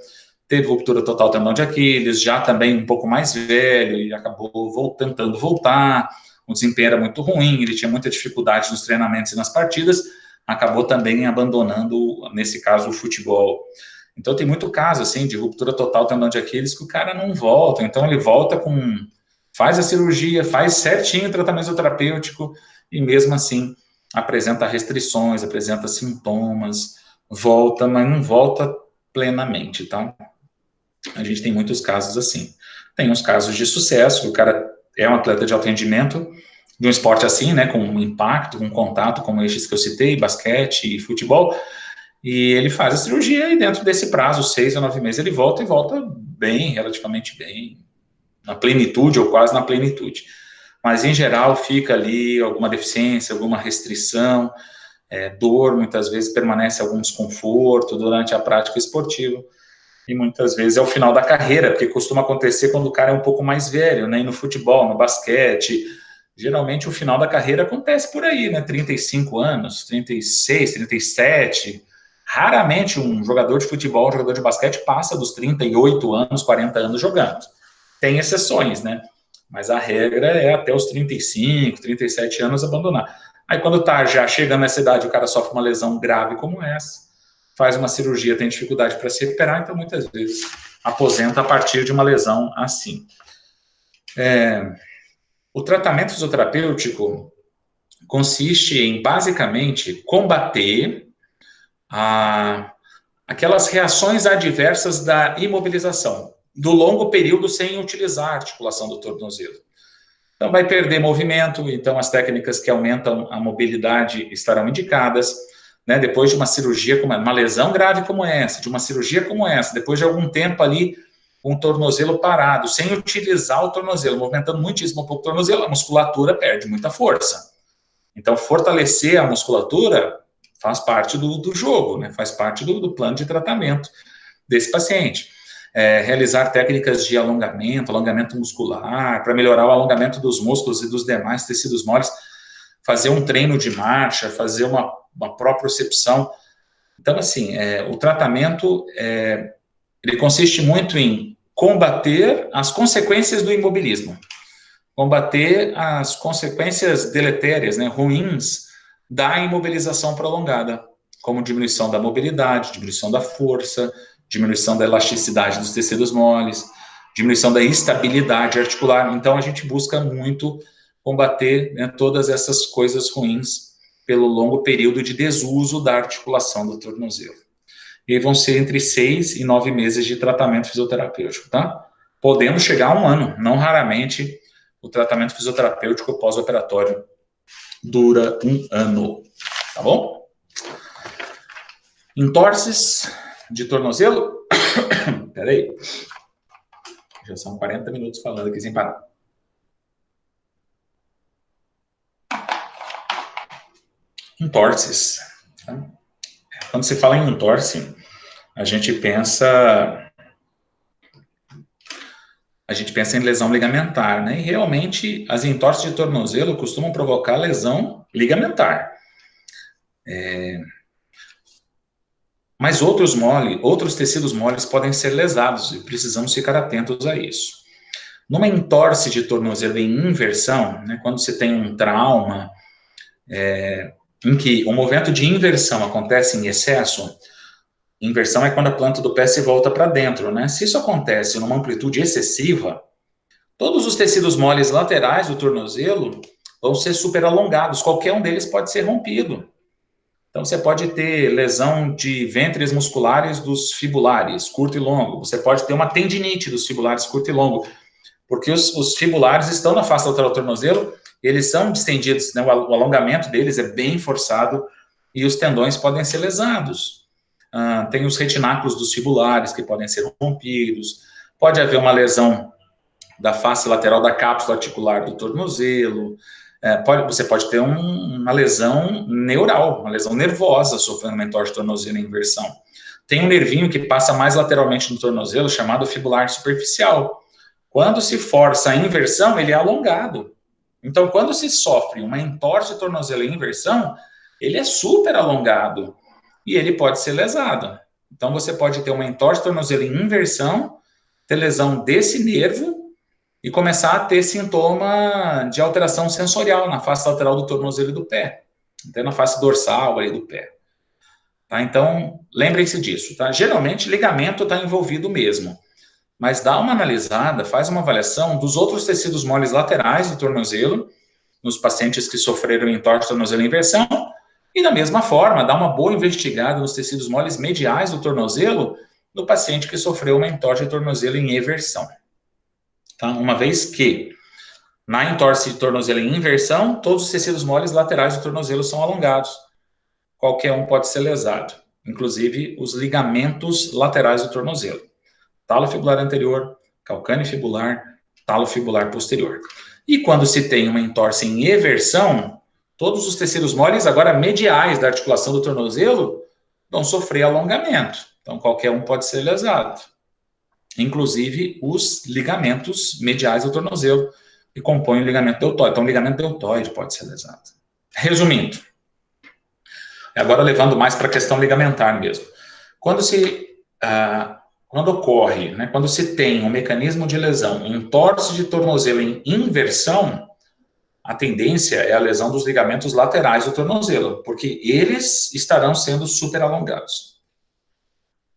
teve ruptura total do tendão de Aquiles, já também um pouco mais velho, e acabou tentando voltar, o desempenho era muito ruim, ele tinha muita dificuldade nos treinamentos e nas partidas, acabou também abandonando, nesse caso, o futebol. Então tem muito caso, assim, de ruptura total do tendão de Aquiles que o cara não volta, então ele volta faz a cirurgia, faz certinho o tratamento terapêutico e mesmo assim apresenta restrições, apresenta sintomas, volta, mas não volta plenamente, tá? A gente tem muitos casos assim. Tem uns casos de sucesso, que o cara é um atleta de alto rendimento, de um esporte assim, né, com um impacto, com um contato, como esses que eu citei, basquete e futebol, e ele faz a cirurgia e dentro desse prazo, 6 a 9 meses, ele volta e volta bem, relativamente bem, na plenitude ou quase na plenitude. Mas, em geral, fica ali alguma deficiência, alguma restrição, dor, muitas vezes permanece algum desconforto durante a prática esportiva, e muitas vezes é o final da carreira, porque costuma acontecer quando o cara é um pouco mais velho, né, e no futebol, no basquete, geralmente o final da carreira acontece por aí, né, 35 anos, 36, 37, raramente um jogador de futebol, um jogador de basquete passa dos 38 anos, 40 anos jogando. Tem exceções, né, mas a regra é até os 35, 37 anos abandonar. Aí quando tá já chegando nessa idade, o cara sofre uma lesão grave como essa, faz uma cirurgia, tem dificuldade para se recuperar, então muitas vezes aposenta a partir de uma lesão assim. O tratamento fisioterapêutico consiste em, basicamente, combater aquelas reações adversas da imobilização, do longo período sem utilizar a articulação do tornozelo. Então, vai perder movimento, então as técnicas que aumentam a mobilidade estarão indicadas, né? Depois de uma cirurgia, uma lesão grave como essa, de uma cirurgia como essa, depois de algum tempo ali, com o tornozelo parado, sem utilizar o tornozelo, movimentando muitíssimo pouco o tornozelo, a musculatura perde muita força. Então, fortalecer a musculatura faz parte do jogo, né? Faz parte do plano de tratamento desse paciente. Realizar técnicas de alongamento muscular, para melhorar o alongamento dos músculos e dos demais tecidos moles, fazer um treino de marcha, fazer uma propriocepção. Então, assim, o tratamento, ele consiste muito em combater as consequências do imobilismo, combater as consequências deletérias, né, ruins, da imobilização prolongada, como diminuição da mobilidade, diminuição da força, diminuição da elasticidade dos tecidos moles, diminuição da estabilidade articular. Então, a gente busca muito combater, né, todas essas coisas ruins pelo longo período de desuso da articulação do tornozelo. E aí vão ser entre 6 e 9 meses de tratamento fisioterapêutico, tá? Podendo chegar a 1 ano. Não raramente, o tratamento fisioterapêutico pós-operatório dura 1 ano, tá bom? Entorses de tornozelo. Peraí. Já são 40 minutos falando aqui sem parar. Entorses. Tá? Quando se fala em entorse, a gente pensa a gente pensa em lesão ligamentar, né? E realmente as entorses de tornozelo costumam provocar lesão ligamentar. Mas outros tecidos moles podem ser lesados e precisamos ficar atentos a isso. Numa entorse de tornozelo em inversão, né, quando você tem um trauma em que o movimento de inversão acontece em excesso, inversão é quando a planta do pé se volta para dentro, né? Se isso acontece numa amplitude excessiva, todos os tecidos moles laterais do tornozelo vão ser super alongados, qualquer um deles pode ser rompido. Então, você pode ter lesão de ventres musculares dos fibulares, curto e longo. Você pode ter uma tendinite dos fibulares, curto e longo, porque os fibulares estão na face lateral do tornozelo, eles são distendidos, né? O alongamento deles é bem forçado e os tendões podem ser lesados. Tem os retináculos dos fibulares que podem ser rompidos. Pode haver uma lesão da face lateral da cápsula articular do tornozelo. Você pode ter uma lesão neural, uma lesão nervosa sofrendo uma entorse de tornozelo em inversão. Tem um nervinho que passa mais lateralmente no tornozelo, chamado fibular superficial. Quando se força a inversão, ele é alongado. Então, quando se sofre uma entorse de tornozelo em inversão, ele é super alongado e ele pode ser lesado. Então, você pode ter uma entorse de tornozelo em inversão, ter lesão desse nervo e começar a ter sintoma de alteração sensorial na face lateral do tornozelo e do pé, até na face dorsal aí do pé. Tá? Então, lembrem-se disso. Tá? Geralmente, ligamento está envolvido mesmo, mas dá uma analisada, faz uma avaliação dos outros tecidos moles laterais do tornozelo, nos pacientes que sofreram entorse de tornozelo em inversão, e da mesma forma, dá uma boa investigada nos tecidos moles mediais do tornozelo no paciente que sofreu uma entorse de tornozelo em eversão. Tá? Uma vez que, na entorse de tornozelo em inversão, todos os tecidos moles laterais do tornozelo são alongados. Qualquer um pode ser lesado, inclusive os ligamentos laterais do tornozelo. Talo fibular anterior, calcâneo fibular, talo fibular posterior. E quando se tem uma entorse em eversão, todos os tecidos moles, agora mediais da articulação do tornozelo, vão sofrer alongamento. Então, qualquer um pode ser lesado. Inclusive os ligamentos mediais do tornozelo, que compõem o ligamento deltoide. Então, o ligamento deltoide pode ser lesado. Resumindo, agora levando mais para a questão ligamentar mesmo. Quando ocorre, né, quando se tem um mecanismo de lesão, entorse de tornozelo em inversão, a tendência é a lesão dos ligamentos laterais do tornozelo, porque eles estarão sendo super alongados.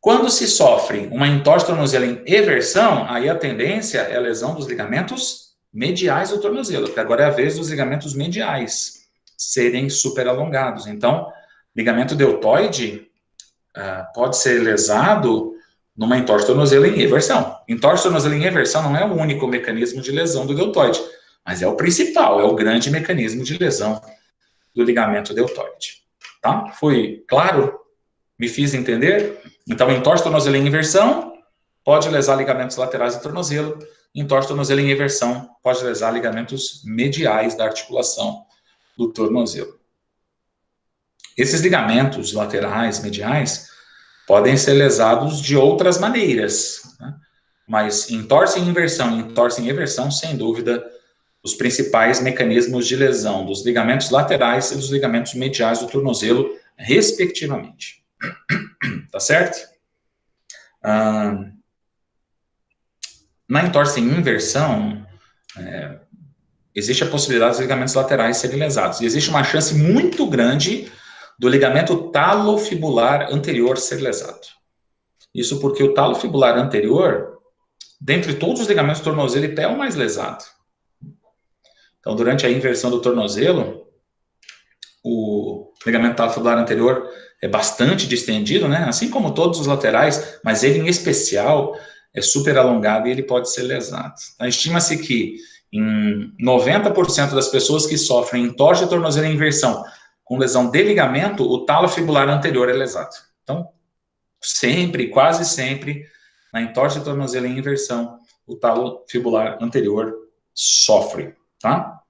Quando se sofre uma entorse de tornozelo em eversão, aí a tendência é a lesão dos ligamentos mediais do tornozelo, porque agora é a vez dos ligamentos mediais serem super alongados. Então, ligamento deltoide pode ser lesado numa entorse de tornozelo em eversão. Entorse de tornozelo em eversão não é o único mecanismo de lesão do deltoide, mas é o principal, é o grande mecanismo de lesão do ligamento deltoide. Tá? Foi claro? Me fiz entender? Então, entorse de tornozelo em inversão pode lesar ligamentos laterais do tornozelo. Entorse de tornozelo em eversão pode lesar ligamentos mediais da articulação do tornozelo. Esses ligamentos laterais, mediais, podem ser lesados de outras maneiras, né? Mas entorse em inversão e entorse em eversão, sem dúvida, os principais mecanismos de lesão dos ligamentos laterais e dos ligamentos mediais do tornozelo, respectivamente. Tá certo? Na entorse em inversão, existe a possibilidade dos ligamentos laterais serem lesados. E existe uma chance muito grande do ligamento talofibular anterior ser lesado. Isso porque o talofibular anterior, dentre todos os ligamentos do tornozelo e pé, é o mais lesado. Então, durante a inversão do tornozelo, o ligamento talofibular anterior é bastante distendido, né? Assim como todos os laterais, mas ele em especial é super alongado e ele pode ser lesado. Então, estima-se que em 90% das pessoas que sofrem entorse de tornozelo em inversão com lesão de ligamento, o talo fibular anterior é lesado. Então, sempre, quase sempre, na entorse de tornozelo em inversão, o talo fibular anterior sofre, tá?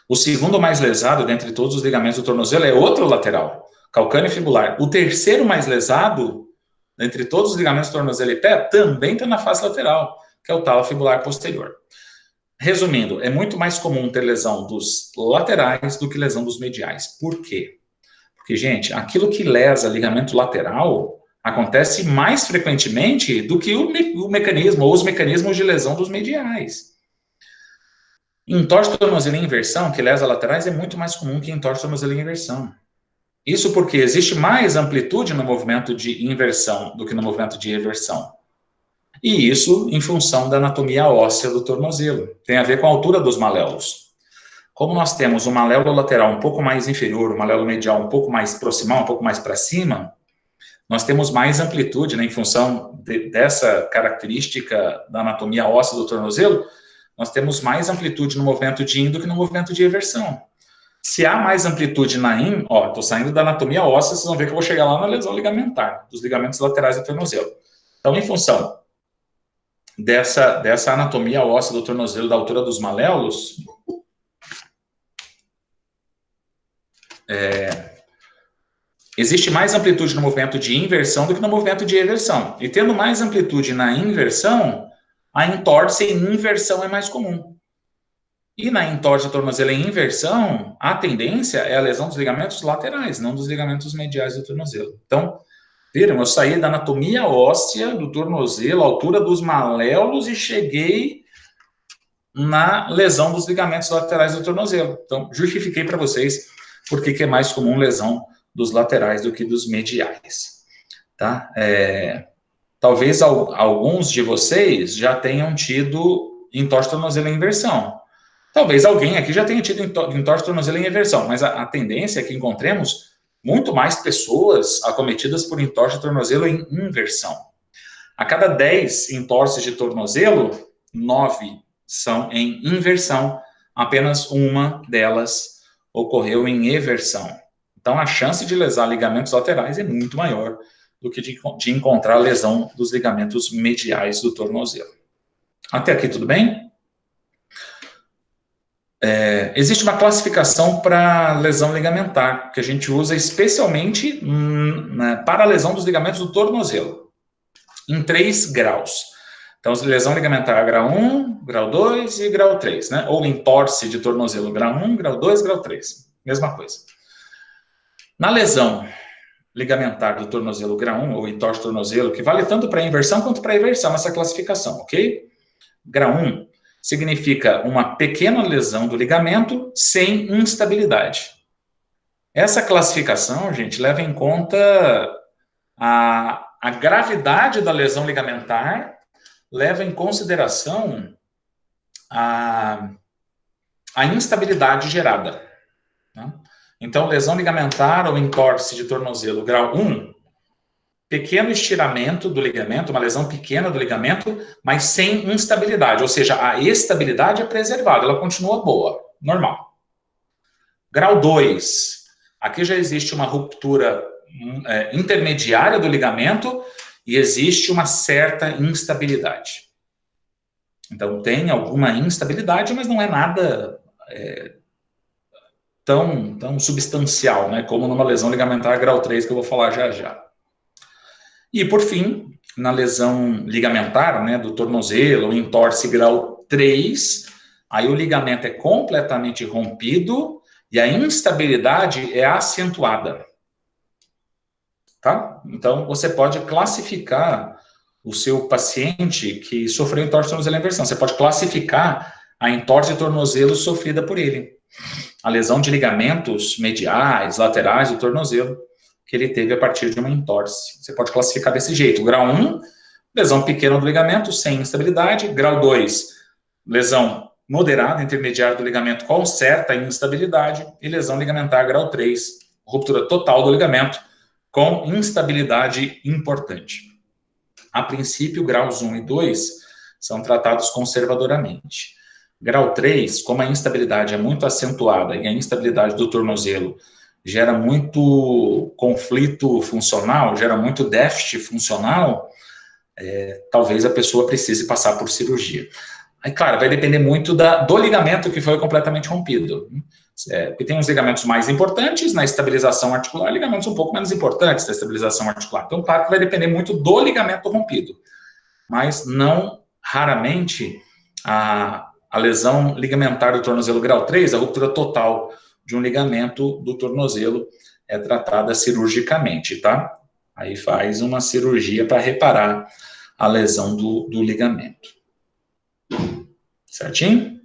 O segundo mais lesado dentre todos os ligamentos do tornozelo é outro lateral, calcâneo fibular. O terceiro mais lesado, entre todos os ligamentos do tornozelo e pé, também está na face lateral, que é o talo fibular posterior. Resumindo, é muito mais comum ter lesão dos laterais do que lesão dos mediais. Por quê? Porque, gente, aquilo que lesa ligamento lateral acontece mais frequentemente do que o mecanismo ou os mecanismos de lesão dos mediais. Entorse de tornozelo em inversão, que lesa laterais, é muito mais comum que entorse de tornozelo em inversão. Isso porque existe mais amplitude no movimento de inversão do que no movimento de eversão. E isso em função da anatomia óssea do tornozelo. Tem a ver com a altura dos maléolos. Como nós temos o maléolo lateral um pouco mais inferior, o maléolo medial um pouco mais proximal, um pouco mais para cima, nós temos mais amplitude, né, em função dessa característica da anatomia óssea do tornozelo, nós temos mais amplitude no movimento de in do que no movimento de eversão. Se há mais amplitude na in, estou saindo da anatomia óssea, vocês vão ver que eu vou chegar lá na lesão ligamentar, dos ligamentos laterais do tornozelo. Então, em função dessa anatomia óssea do tornozelo, da altura dos maléolos, existe mais amplitude no movimento de inversão do que no movimento de eversão. E tendo mais amplitude na inversão, a entorse em inversão é mais comum. E na entorse do tornozelo em inversão, a tendência é a lesão dos ligamentos laterais, não dos ligamentos mediais do tornozelo. Então, viram, eu saí da anatomia óssea do tornozelo, altura dos maléolos, e cheguei na lesão dos ligamentos laterais do tornozelo. Então, justifiquei para vocês por que é mais comum lesão dos laterais do que dos mediais. Tá? Talvez alguns de vocês já tenham tido entorse tornozelo em inversão. Talvez alguém aqui já tenha tido entorse tornozelo em inversão, mas a tendência é que encontremos muito mais pessoas acometidas por entorse tornozelo em inversão. A cada 10 entorses de tornozelo, 9 são em inversão. Apenas uma delas ocorreu em eversão. Então, a chance de lesar ligamentos laterais é muito maior do que de encontrar lesão dos ligamentos mediais do tornozelo. Até aqui, tudo bem? Existe uma classificação para lesão ligamentar, que a gente usa especialmente para a lesão dos ligamentos do tornozelo, em 3 graus. Então, lesão ligamentar grau 1, grau 2 e grau 3, né? Ou entorse de tornozelo grau 1, grau 2, grau 3. Mesma coisa. Na lesão ligamentar do tornozelo grau 1, ou entorse tornozelo, que vale tanto para inversão quanto para eversão, essa classificação, ok? Grau 1 significa uma pequena lesão do ligamento sem instabilidade. Essa classificação, gente, leva em conta a gravidade da lesão ligamentar, leva em consideração a instabilidade gerada. Né? Então, lesão ligamentar ou entorse de tornozelo grau 1, pequeno estiramento do ligamento, uma lesão pequena do ligamento, mas sem instabilidade, ou seja, a estabilidade é preservada, ela continua boa, normal. Grau 2, aqui já existe uma ruptura intermediária do ligamento e existe uma certa instabilidade. Então, tem alguma instabilidade, mas não é nada tão substancial, né, como numa lesão ligamentar grau 3, que eu vou falar já já. E, por fim, na lesão ligamentar, né, do tornozelo, entorse grau 3, aí o ligamento é completamente rompido e a instabilidade é acentuada. Tá? Então, você pode classificar o seu paciente que sofreu entorse de tornozelo em inversão. Você pode classificar a entorse de tornozelo sofrida por ele. A lesão de ligamentos mediais, laterais do tornozelo, que ele teve a partir de uma entorse. Você pode classificar desse jeito. Grau 1, lesão pequena do ligamento, sem instabilidade. Grau 2, lesão moderada, intermediária do ligamento com certa instabilidade. E lesão ligamentar, grau 3, ruptura total do ligamento, com instabilidade importante. A princípio, graus 1 e 2 são tratados conservadoramente. Grau 3, como a instabilidade é muito acentuada e a instabilidade do tornozelo gera muito conflito funcional, gera muito déficit funcional, talvez a pessoa precise passar por cirurgia. Aí, claro, vai depender muito do ligamento que foi completamente rompido. Porque tem uns ligamentos mais importantes na estabilização articular, ligamentos um pouco menos importantes na estabilização articular. Então, claro que vai depender muito do ligamento rompido, mas não raramente, a lesão ligamentar do tornozelo grau 3, a ruptura total de um ligamento do tornozelo, é tratada cirurgicamente, tá? Aí faz uma cirurgia para reparar a lesão do ligamento. Certinho?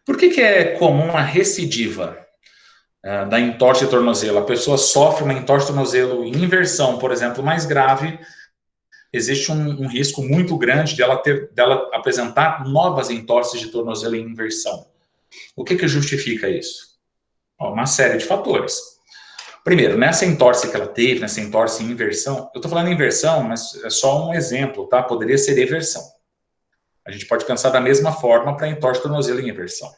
Por que é comum a recidiva da entorse de tornozelo? A pessoa sofre uma entorse de tornozelo em inversão, por exemplo, mais grave, existe um risco muito grande dela apresentar novas entorses de tornozelo em inversão. O que justifica isso? Uma série de fatores. Primeiro, nessa entorse que ela teve, nessa entorse em inversão, eu estou falando em inversão, mas é só um exemplo, tá? Poderia ser eversão. A gente pode pensar da mesma forma para entorse de tornozelo em inversão.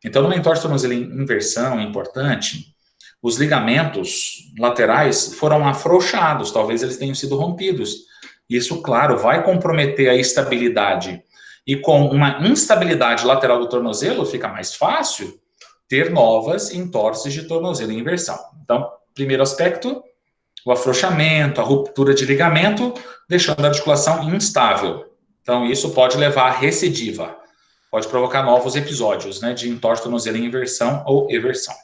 Então, numa entorse de tornozelo em inversão, é importante, os ligamentos laterais foram afrouxados, talvez eles tenham sido rompidos. Isso, claro, vai comprometer a estabilidade. E com uma instabilidade lateral do tornozelo, fica mais fácil ter novas entorses de tornozelo em inversão. Então, primeiro aspecto, o afrouxamento, a ruptura de ligamento, deixando a articulação instável. Então, isso pode levar à recidiva. Pode provocar novos episódios, né, de entorse de tornozelo em inversão ou eversão.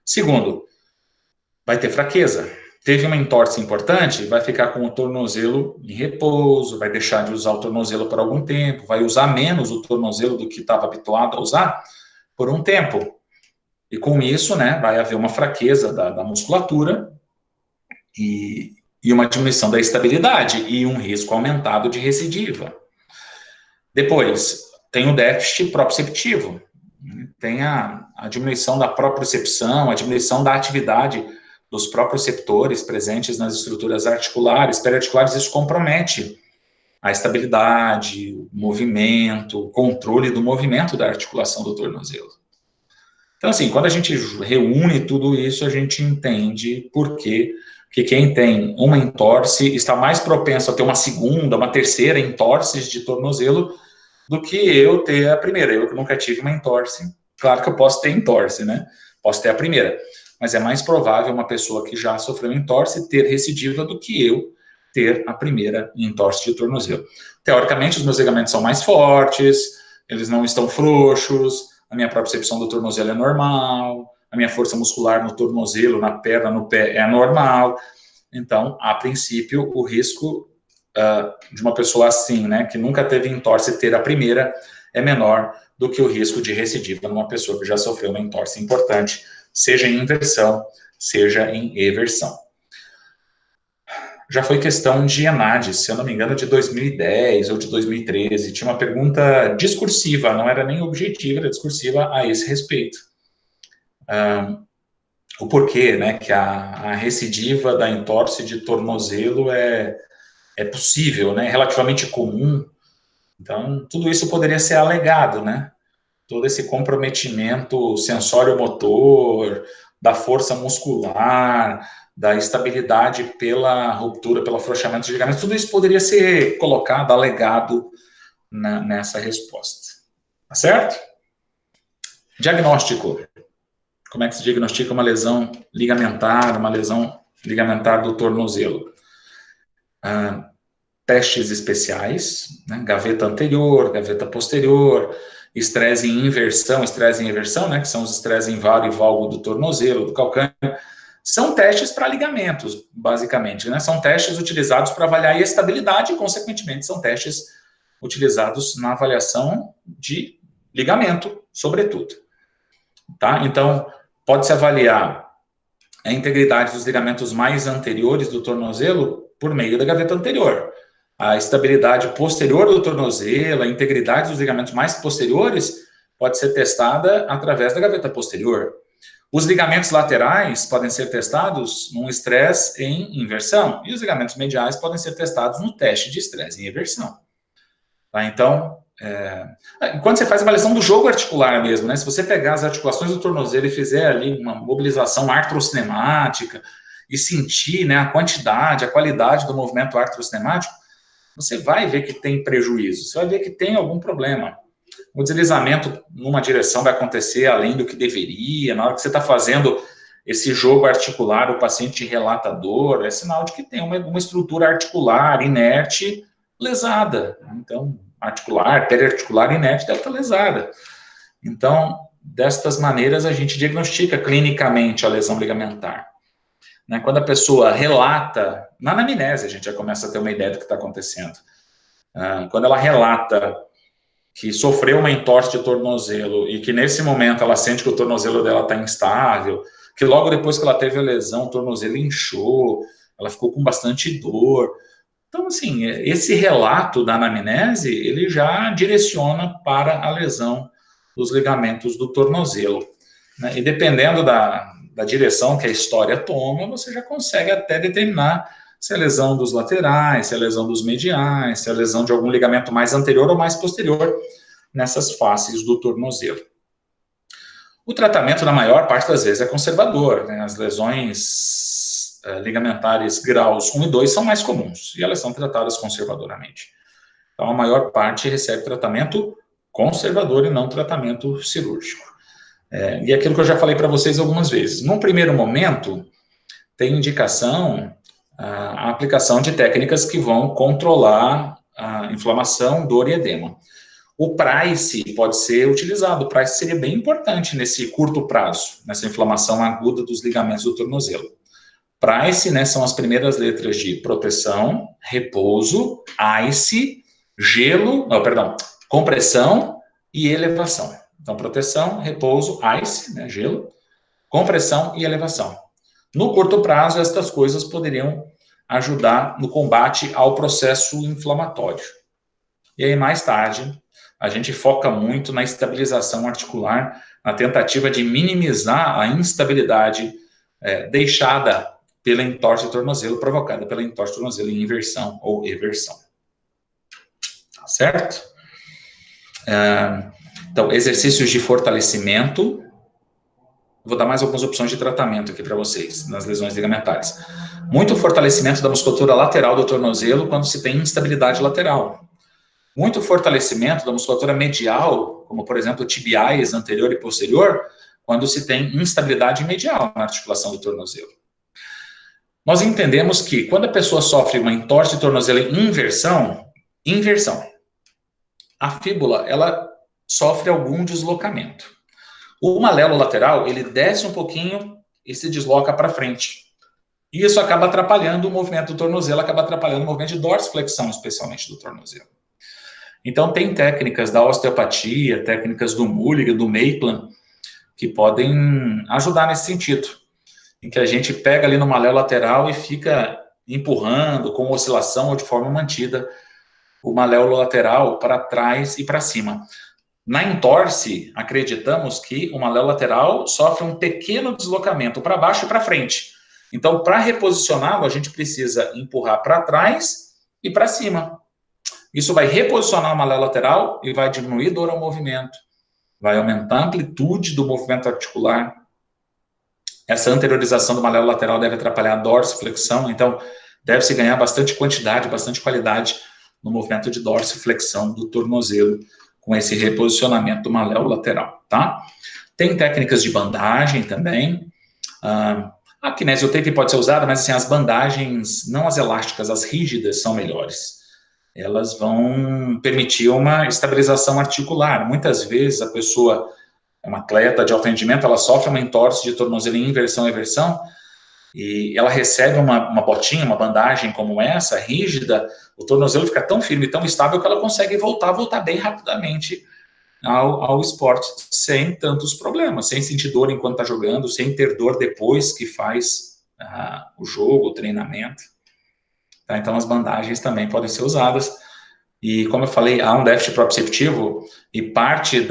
Segundo, vai ter fraqueza. Teve uma entorse importante, vai ficar com o tornozelo em repouso, vai deixar de usar o tornozelo por algum tempo, vai usar menos o tornozelo do que estava habituado a usar por um tempo. E com isso, né, vai haver uma fraqueza da musculatura e uma diminuição da estabilidade e um risco aumentado de recidiva. Depois, tem o déficit proprioceptivo, tem a diminuição da propriocepção, a diminuição da atividade dos proprioceptores presentes nas estruturas articulares, periarticulares. Isso compromete a estabilidade, o movimento, o controle do movimento da articulação do tornozelo. Então, assim, quando a gente reúne tudo isso, a gente entende por que quem tem uma entorse está mais propenso a ter uma segunda, uma terceira entorse de tornozelo do que eu ter a primeira. Eu que nunca tive uma entorse. Claro que eu posso ter entorse, né? Posso ter a primeira. Mas é mais provável uma pessoa que já sofreu entorse ter recidiva do que eu ter a primeira entorse de tornozelo. Teoricamente, os meus ligamentos são mais fortes, eles não estão frouxos, a minha propriocepção do tornozelo é normal, a minha força muscular no tornozelo, na perna, no pé é normal. Então, a princípio, o risco de uma pessoa assim, né, que nunca teve entorse ter a primeira, é menor do que o risco de recidiva numa pessoa que já sofreu uma entorse importante, seja em inversão, seja em eversão. Já foi questão de ENADES, se eu não me engano, de 2010 ou de 2013. Tinha uma pergunta discursiva, não era nem objetiva, era discursiva a esse respeito. O porquê, né, que a recidiva da entorse de tornozelo é possível, né, relativamente comum. Então, tudo isso poderia ser alegado, né? Todo esse comprometimento sensório-motor, da força muscular, da estabilidade pela ruptura, pelo afrouxamento de ligamentos, tudo isso poderia ser colocado, alegado nessa resposta. Tá certo? Diagnóstico. Como é que se diagnostica uma lesão ligamentar do tornozelo? Testes especiais, né? Gaveta anterior, gaveta posterior, estresse em inversão, estresse em eversão, né, que são os estresses em varo e valgo do tornozelo, do calcâneo, são testes para ligamentos, basicamente, né, são testes utilizados para avaliar a estabilidade e, consequentemente, são testes utilizados na avaliação de ligamento, sobretudo, tá? Então, pode-se avaliar a integridade dos ligamentos mais anteriores do tornozelo por meio da gaveta anterior. A estabilidade posterior do tornozelo, a integridade dos ligamentos mais posteriores pode ser testada através da gaveta posterior. Os ligamentos laterais podem ser testados num estresse em inversão e os ligamentos mediais podem ser testados no teste de estresse em eversão. Tá? Então, quando você faz a avaliação do jogo articular mesmo, né, se você pegar as articulações do tornozelo e fizer ali uma mobilização artrocinemática e sentir, né, a quantidade, a qualidade do movimento artrocinemático, você vai ver que tem prejuízo, você vai ver que tem algum problema. O deslizamento numa direção vai acontecer além do que deveria, na hora que você está fazendo esse jogo articular, o paciente relata dor, é sinal de que tem uma estrutura articular inerte lesada. Então, articular, periarticular inerte deve estar lesada. Então, destas maneiras, a gente diagnostica clinicamente a lesão ligamentar. Né? Quando a pessoa relata, na anamnese a gente já começa a ter uma ideia do que está acontecendo. Quando ela relata que sofreu uma entorse de tornozelo e que nesse momento ela sente que o tornozelo dela está instável, que logo depois que ela teve a lesão, o tornozelo inchou, ela ficou com bastante dor. Então, assim, esse relato da anamnese, ele já direciona para a lesão dos ligamentos do tornozelo. Né? E dependendo da direção que a história toma, você já consegue até determinar se é lesão dos laterais, se é lesão dos mediais, se é lesão de algum ligamento mais anterior ou mais posterior nessas faces do tornozelo. O tratamento, na maior parte das vezes, é conservador. Né? As lesões ligamentares graus 1 e 2 são mais comuns e elas são tratadas conservadoramente. Então, a maior parte recebe tratamento conservador e não tratamento cirúrgico. E aquilo que eu já falei para vocês algumas vezes. Num primeiro momento, tem indicação a aplicação de técnicas que vão controlar a inflamação, dor e edema. O Price pode ser utilizado. O Price seria bem importante nesse curto prazo, nessa inflamação aguda dos ligamentos do tornozelo. Price, né, são as primeiras letras de proteção, repouso, ice, gelo, compressão e elevação. Então, proteção, repouso, ice, né, gelo, compressão e elevação. No curto prazo, estas coisas poderiam ajudar no combate ao processo inflamatório. E aí, mais tarde, a gente foca muito na estabilização articular, na tentativa de minimizar a instabilidade deixada pela entorse do tornozelo, provocada pela entorse do tornozelo em inversão ou eversão. Tá certo? Então, exercícios de fortalecimento. Vou dar mais algumas opções de tratamento aqui para vocês, nas lesões ligamentares. Muito fortalecimento da musculatura lateral do tornozelo quando se tem instabilidade lateral. Muito fortalecimento da musculatura medial, como, por exemplo, tibiais anterior e posterior, quando se tem instabilidade medial na articulação do tornozelo. Nós entendemos que quando a pessoa sofre uma entorse de tornozelo em inversão, a fíbula, ela sofre algum deslocamento. O malelo lateral, ele desce um pouquinho e se desloca para frente. E isso acaba atrapalhando o movimento do tornozelo, acaba atrapalhando o movimento de dorsiflexão, especialmente do tornozelo. Então, tem técnicas da osteopatia, técnicas do Mulligan, do Maitland, que podem ajudar nesse sentido. Em que a gente pega ali no malelo lateral e fica empurrando com oscilação ou de forma mantida o malelo lateral para trás e para cima. Na entorse, acreditamos que o malelo lateral sofre um pequeno deslocamento para baixo e para frente. Então, para reposicioná-lo, a gente precisa empurrar para trás e para cima. Isso vai reposicionar o malelo lateral e vai diminuir dor ao movimento, vai aumentar a amplitude do movimento articular. Essa anteriorização do malelo lateral deve atrapalhar a dorsiflexão, então deve-se ganhar bastante quantidade, bastante qualidade no movimento de dorsiflexão do tornozelo, com esse reposicionamento do malelo lateral, tá? Tem técnicas de bandagem também. A kinesiotape pode ser usada, mas assim, as bandagens, não as elásticas, as rígidas são melhores. Elas vão permitir uma estabilização articular. Muitas vezes a pessoa é uma atleta de alto rendimento, ela sofre uma entorse de tornozelo em inversão e eversão, e ela recebe uma botinha, uma bandagem como essa, rígida, o tornozelo fica tão firme, tão estável, que ela consegue voltar bem rapidamente ao esporte, sem tantos problemas, sem sentir dor enquanto está jogando, sem ter dor depois que faz o jogo, o treinamento. Tá? Então, as bandagens também podem ser usadas. E, como eu falei, há um déficit proprioceptivo e parte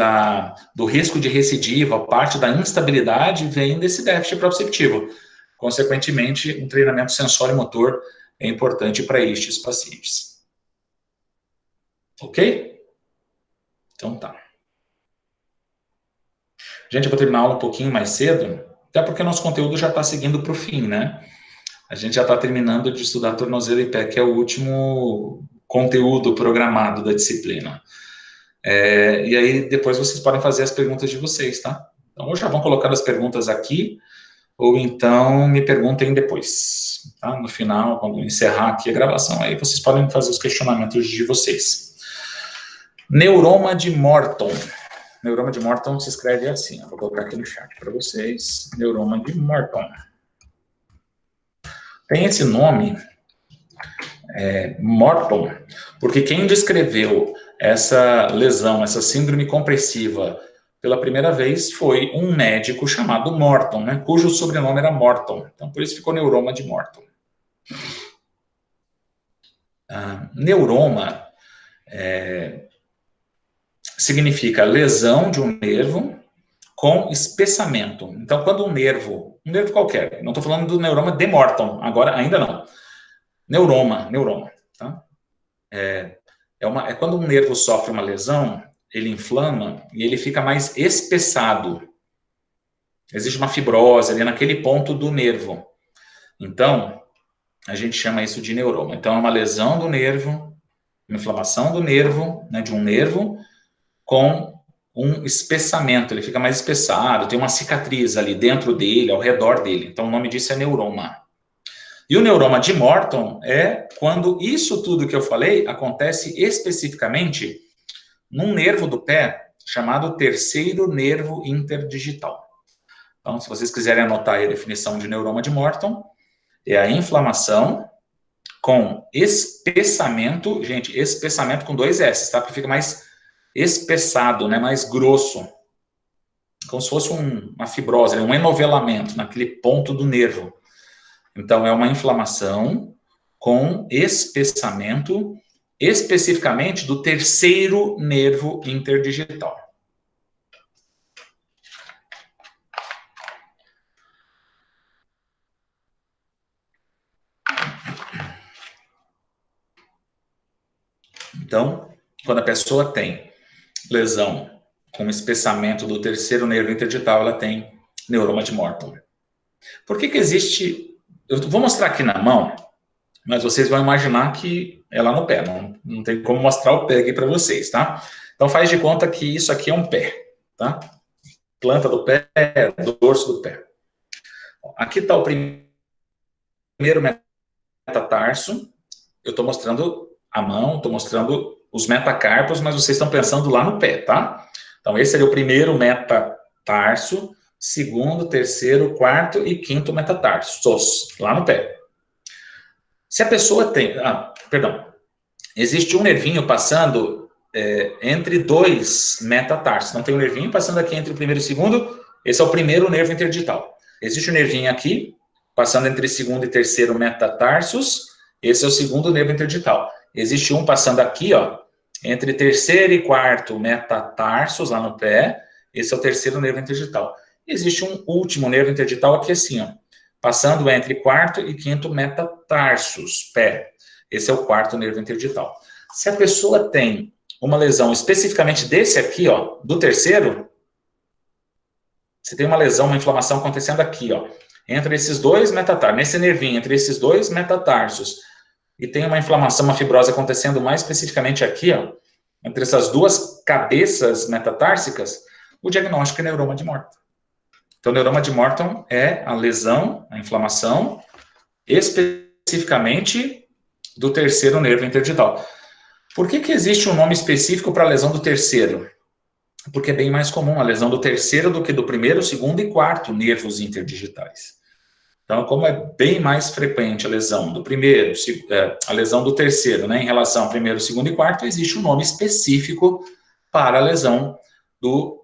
do risco de recidiva, parte da instabilidade vem desse déficit proprioceptivo. Consequentemente, um treinamento sensório-motor é importante para estes pacientes. Ok? Então tá. Gente, eu vou terminar a aula um pouquinho mais cedo, até porque nosso conteúdo já está seguindo para o fim, né? A gente já está terminando de estudar tornozelo e pé, que é o último conteúdo programado da disciplina. E aí, depois vocês podem fazer as perguntas de vocês, tá? Então, ou já vão colocando as perguntas aqui, ou então me perguntem depois, tá? No final, quando encerrar aqui a gravação, aí vocês podem fazer os questionamentos de vocês. Neuroma de Morton. Neuroma de Morton se escreve assim. Eu vou colocar aqui no chat para vocês. Neuroma de Morton. Tem esse nome, Morton, porque quem descreveu essa lesão, essa síndrome compressiva, pela primeira vez foi um médico chamado Morton, né, cujo sobrenome era Morton. Então, por isso ficou Neuroma de Morton. Neuroma significa lesão de um nervo com espessamento. Então, quando um nervo qualquer, não estou falando do neuroma de Morton, agora ainda não. Neuroma, tá? É quando um nervo sofre uma lesão, ele inflama e ele fica mais espessado. Existe uma fibrose ali naquele ponto do nervo. Então, a gente chama isso de neuroma. Então, é uma lesão do nervo, uma inflamação do nervo, né, de um nervo, com um espessamento. Ele fica mais espessado, tem uma cicatriz ali dentro dele, ao redor dele. Então, o nome disso é neuroma. E o neuroma de Morton é quando isso tudo que eu falei acontece especificamente num nervo do pé chamado terceiro nervo interdigital. Então, se vocês quiserem anotar aí a definição de neuroma de Morton, é a inflamação com espessamento, gente, espessamento com 2 S, tá? Porque fica mais espessado, né? Mais grosso. Como se fosse uma fibrose, um enovelamento naquele ponto do nervo. Então, é uma inflamação com espessamento, especificamente do terceiro nervo interdigital. Então, quando a pessoa tem lesão com espessamento do terceiro nervo interdigital, ela tem neuroma de Morton. Por que existe... Eu vou mostrar aqui na mão, mas vocês vão imaginar que é lá no pé. Não tem como mostrar o pé aqui para vocês, tá? Então, faz de conta que isso aqui é um pé, tá? Planta do pé, dorso do pé. Aqui está o primeiro metatarso. Eu estou mostrando a mão, estou mostrando os metacarpos, mas vocês estão pensando lá no pé, tá? Então, esse seria o primeiro metatarso, segundo, terceiro, quarto e quinto metatarsos, lá no pé. Se a pessoa tem... existe um nervinho passando entre 2 metatarsos. Então, tem um nervinho passando aqui entre o primeiro e o segundo. Esse é o primeiro nervo interdigital. Existe um nervinho aqui, passando entre segundo e terceiro metatarsos. Esse é o segundo nervo interdigital. Existe um passando aqui, ó, entre terceiro e quarto metatarsos, lá no pé. Esse é o terceiro nervo interdigital. Existe um último nervo interdigital aqui assim, ó, passando entre quarto e quinto metatarsos, pé. Esse é o quarto nervo interdigital. Se a pessoa tem uma lesão especificamente desse aqui, ó, do terceiro, você tem uma lesão, uma inflamação acontecendo aqui, ó, entre esses 2 metatarsos, nesse nervinho, entre esses 2 metatarsos, e tem uma inflamação, uma fibrose acontecendo mais especificamente aqui, ó, entre essas 2 cabeças metatársicas, o diagnóstico é neuroma de Morton. Então, neuroma de Morton é a lesão, a inflamação, especificamente do terceiro nervo interdigital. Por que existe um nome específico para a lesão do terceiro? Porque é bem mais comum a lesão do terceiro do que do primeiro, segundo e quarto nervos interdigitais. Então, como é bem mais frequente a lesão do primeiro, a lesão do terceiro, né, em relação ao primeiro, segundo e quarto, existe um nome específico para a lesão do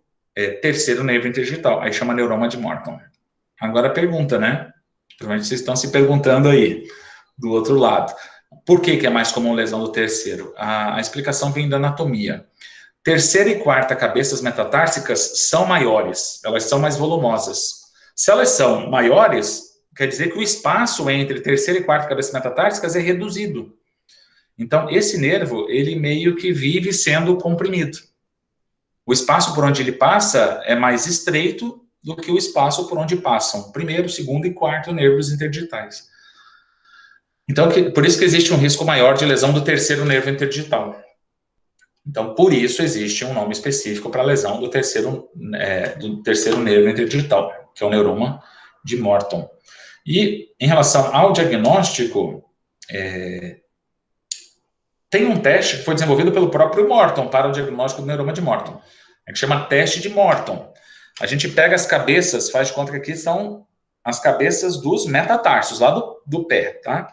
terceiro nervo interdigital. Aí chama neuroma de Morton. Agora a pergunta, né? Provavelmente vocês estão se perguntando aí, do outro lado. Por que é mais comum lesão do terceiro? A explicação vem da anatomia. Terceira e quarta cabeças metatársicas são maiores, elas são mais volumosas. Se elas são maiores, quer dizer que o espaço entre terceira e quarta cabeças metatársicas é reduzido. Então, esse nervo, ele meio que vive sendo comprimido. O espaço por onde ele passa é mais estreito do que o espaço por onde passam primeiro, segundo e quarto nervos interdigitais. Então, por isso que existe um risco maior de lesão do terceiro nervo interdigital. Então, por isso existe um nome específico para a lesão do terceiro nervo interdigital, que é o neuroma de Morton. E, em relação ao diagnóstico, Tem um teste que foi desenvolvido pelo próprio Morton para o diagnóstico do neuroma de Morton, que chama teste de Morton. A gente pega as cabeças, faz de conta que aqui são as cabeças dos metatarsos, lá do pé, tá?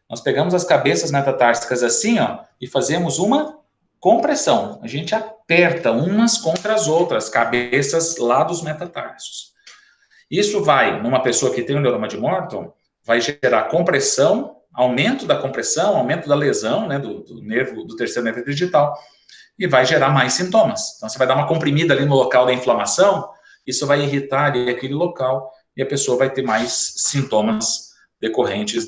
Nós pegamos as cabeças metatársicas assim, ó, e fazemos uma compressão. A gente aperta umas contra as outras, cabeças lá dos metatarsos. Isso vai, numa pessoa que tem o neuroma de Morton, vai gerar compressão, aumento da compressão, aumento da lesão, né, do nervo, do terceiro nervo digital, e vai gerar mais sintomas. Então, você vai dar uma comprimida ali no local da inflamação, isso vai irritar ali aquele local, e a pessoa vai ter mais sintomas decorrentes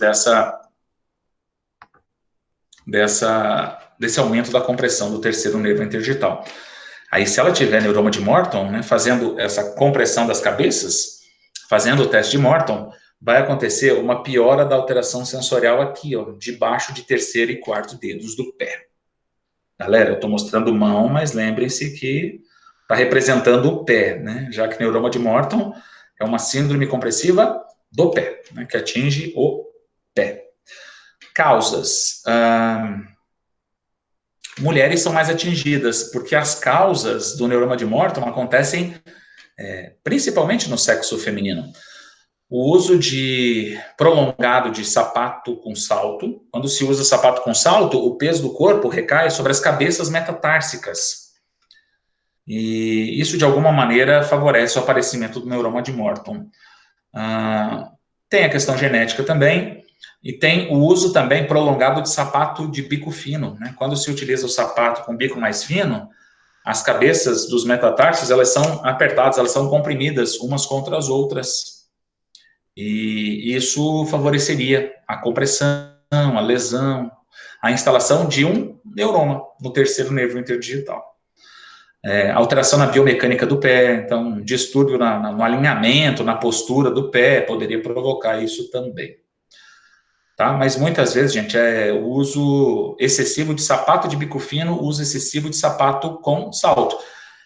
desse aumento da compressão do terceiro nervo interdigital. Aí, se ela tiver neuroma de Morton, né, fazendo essa compressão das cabeças, fazendo o teste de Morton, vai acontecer uma piora da alteração sensorial aqui, ó, debaixo de terceiro e quarto dedos do pé. Galera, eu estou mostrando mão, mas lembrem-se que está representando o pé, né? Já que neuroma de Morton é uma síndrome compressiva do pé, né, que atinge o pé. Causas. Mulheres são mais atingidas, porque as causas do neuroma de Morton acontecem principalmente no sexo feminino. O uso prolongado de sapato com salto. Quando se usa sapato com salto, o peso do corpo recai sobre as cabeças metatársicas. E isso, de alguma maneira, favorece o aparecimento do neuroma de Morton. Tem a questão genética também, e tem o uso também prolongado de sapato de bico fino, né? Quando se utiliza o sapato com bico mais fino, as cabeças dos metatarsos, elas são apertadas, elas são comprimidas umas contra as outras. E isso favoreceria a compressão, a lesão, a instalação de um neuroma no terceiro nervo interdigital. Alteração na biomecânica do pé, então, distúrbio no alinhamento, na postura do pé, poderia provocar isso também. Tá? Mas muitas vezes, gente, o uso excessivo de sapato de bico fino, uso excessivo de sapato com salto.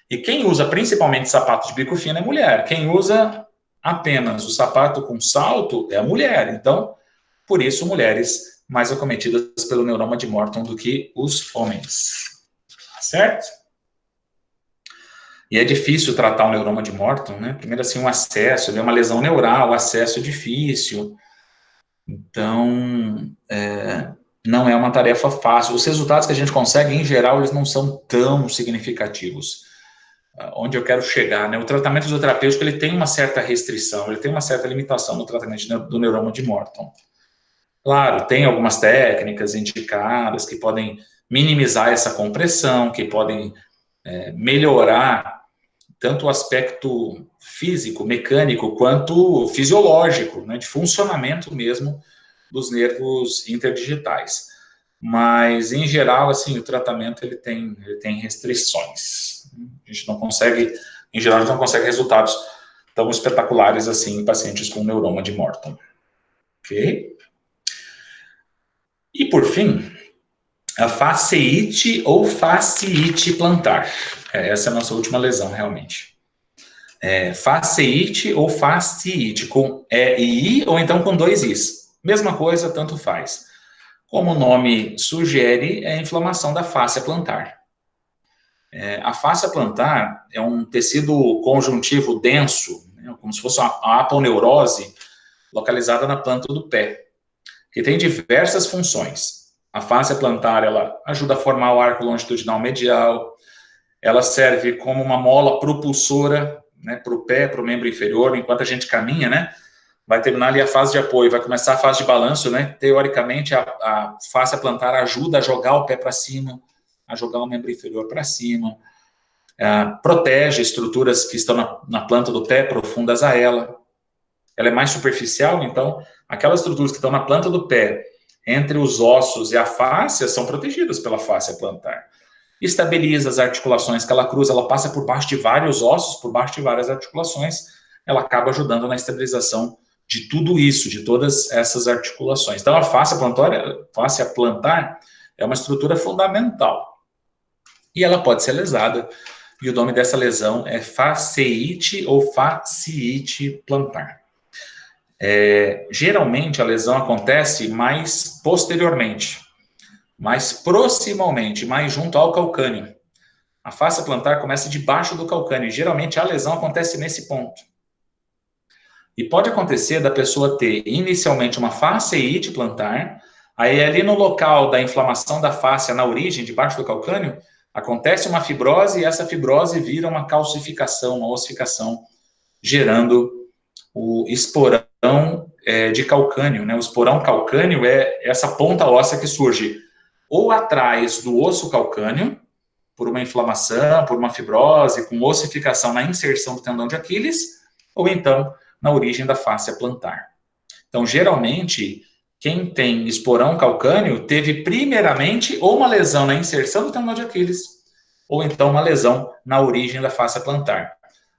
E quem usa principalmente sapato de bico fino é mulher. Quem usa apenas o sapato com salto é a mulher. Então, por isso, mulheres mais acometidas pelo neuroma de Morton do que os homens. Certo? E é difícil tratar o neuroma de Morton, né? Primeiro, assim, um acesso, ele é uma lesão neural, o acesso é difícil. Então, não é uma tarefa fácil. Os resultados que a gente consegue, em geral, eles não são tão significativos. Onde eu quero chegar, né? O tratamento fisioterapêutico, ele tem uma certa restrição, ele tem uma certa limitação no tratamento do neuroma de Morton. Claro, tem algumas técnicas indicadas que podem minimizar essa compressão, que podem melhorar tanto o aspecto físico, mecânico, quanto fisiológico, né, de funcionamento mesmo dos nervos interdigitais. Mas, em geral, assim, o tratamento ele tem restrições. A gente não consegue, em geral, a gente não consegue resultados tão espetaculares assim em pacientes com neuroma de Morton. Ok? E, por fim, a faceite ou fasciite plantar. Essa é a nossa última lesão, realmente. Faceite ou fasciite, com E e I, ou então com 2 Is. Mesma coisa, tanto faz. Como o nome sugere, é a inflamação da fáscia plantar. A fáscia plantar é um tecido conjuntivo denso, né, como se fosse uma aponeurose localizada na planta do pé, que tem diversas funções. A fáscia plantar, ela ajuda a formar o arco longitudinal medial, ela serve como uma mola propulsora, né, para o pé, para o membro inferior, enquanto a gente caminha, né, vai terminar ali a fase de apoio, vai começar a fase de balanço, né, teoricamente a fáscia plantar ajuda a jogar o pé para cima, a jogar o membro inferior para cima, protege estruturas que estão na planta do pé, profundas a ela. Ela é mais superficial, então, aquelas estruturas que estão na planta do pé, entre os ossos e a fáscia, são protegidas pela fáscia plantar. Estabiliza as articulações que ela cruza, ela passa por baixo de vários ossos, por baixo de várias articulações, ela acaba ajudando na estabilização de tudo isso, de todas essas articulações. Então, a fáscia plantar é uma estrutura fundamental. E ela pode ser lesada, e o nome dessa lesão é faceite ou fasciite plantar. Geralmente, a lesão acontece mais posteriormente. mais proximalmente, mais junto ao calcânio. A fáscia plantar começa debaixo do calcânio, e geralmente a lesão acontece nesse ponto. E pode acontecer da pessoa ter inicialmente uma fasciite plantar, aí ali no local da inflamação da fáscia, na origem, debaixo do calcânio, acontece uma fibrose, e essa fibrose vira uma calcificação, uma ossificação, gerando o esporão de calcânio, né? O esporão calcânio é essa ponta óssea que surge ou atrás do osso calcânio, por uma inflamação, por uma fibrose, com ossificação na inserção do tendão de Aquiles, ou então na origem da fáscia plantar. Então, geralmente, quem tem esporão calcâneo teve primeiramente ou uma lesão na inserção do tendão de Aquiles, ou então uma lesão na origem da fáscia plantar.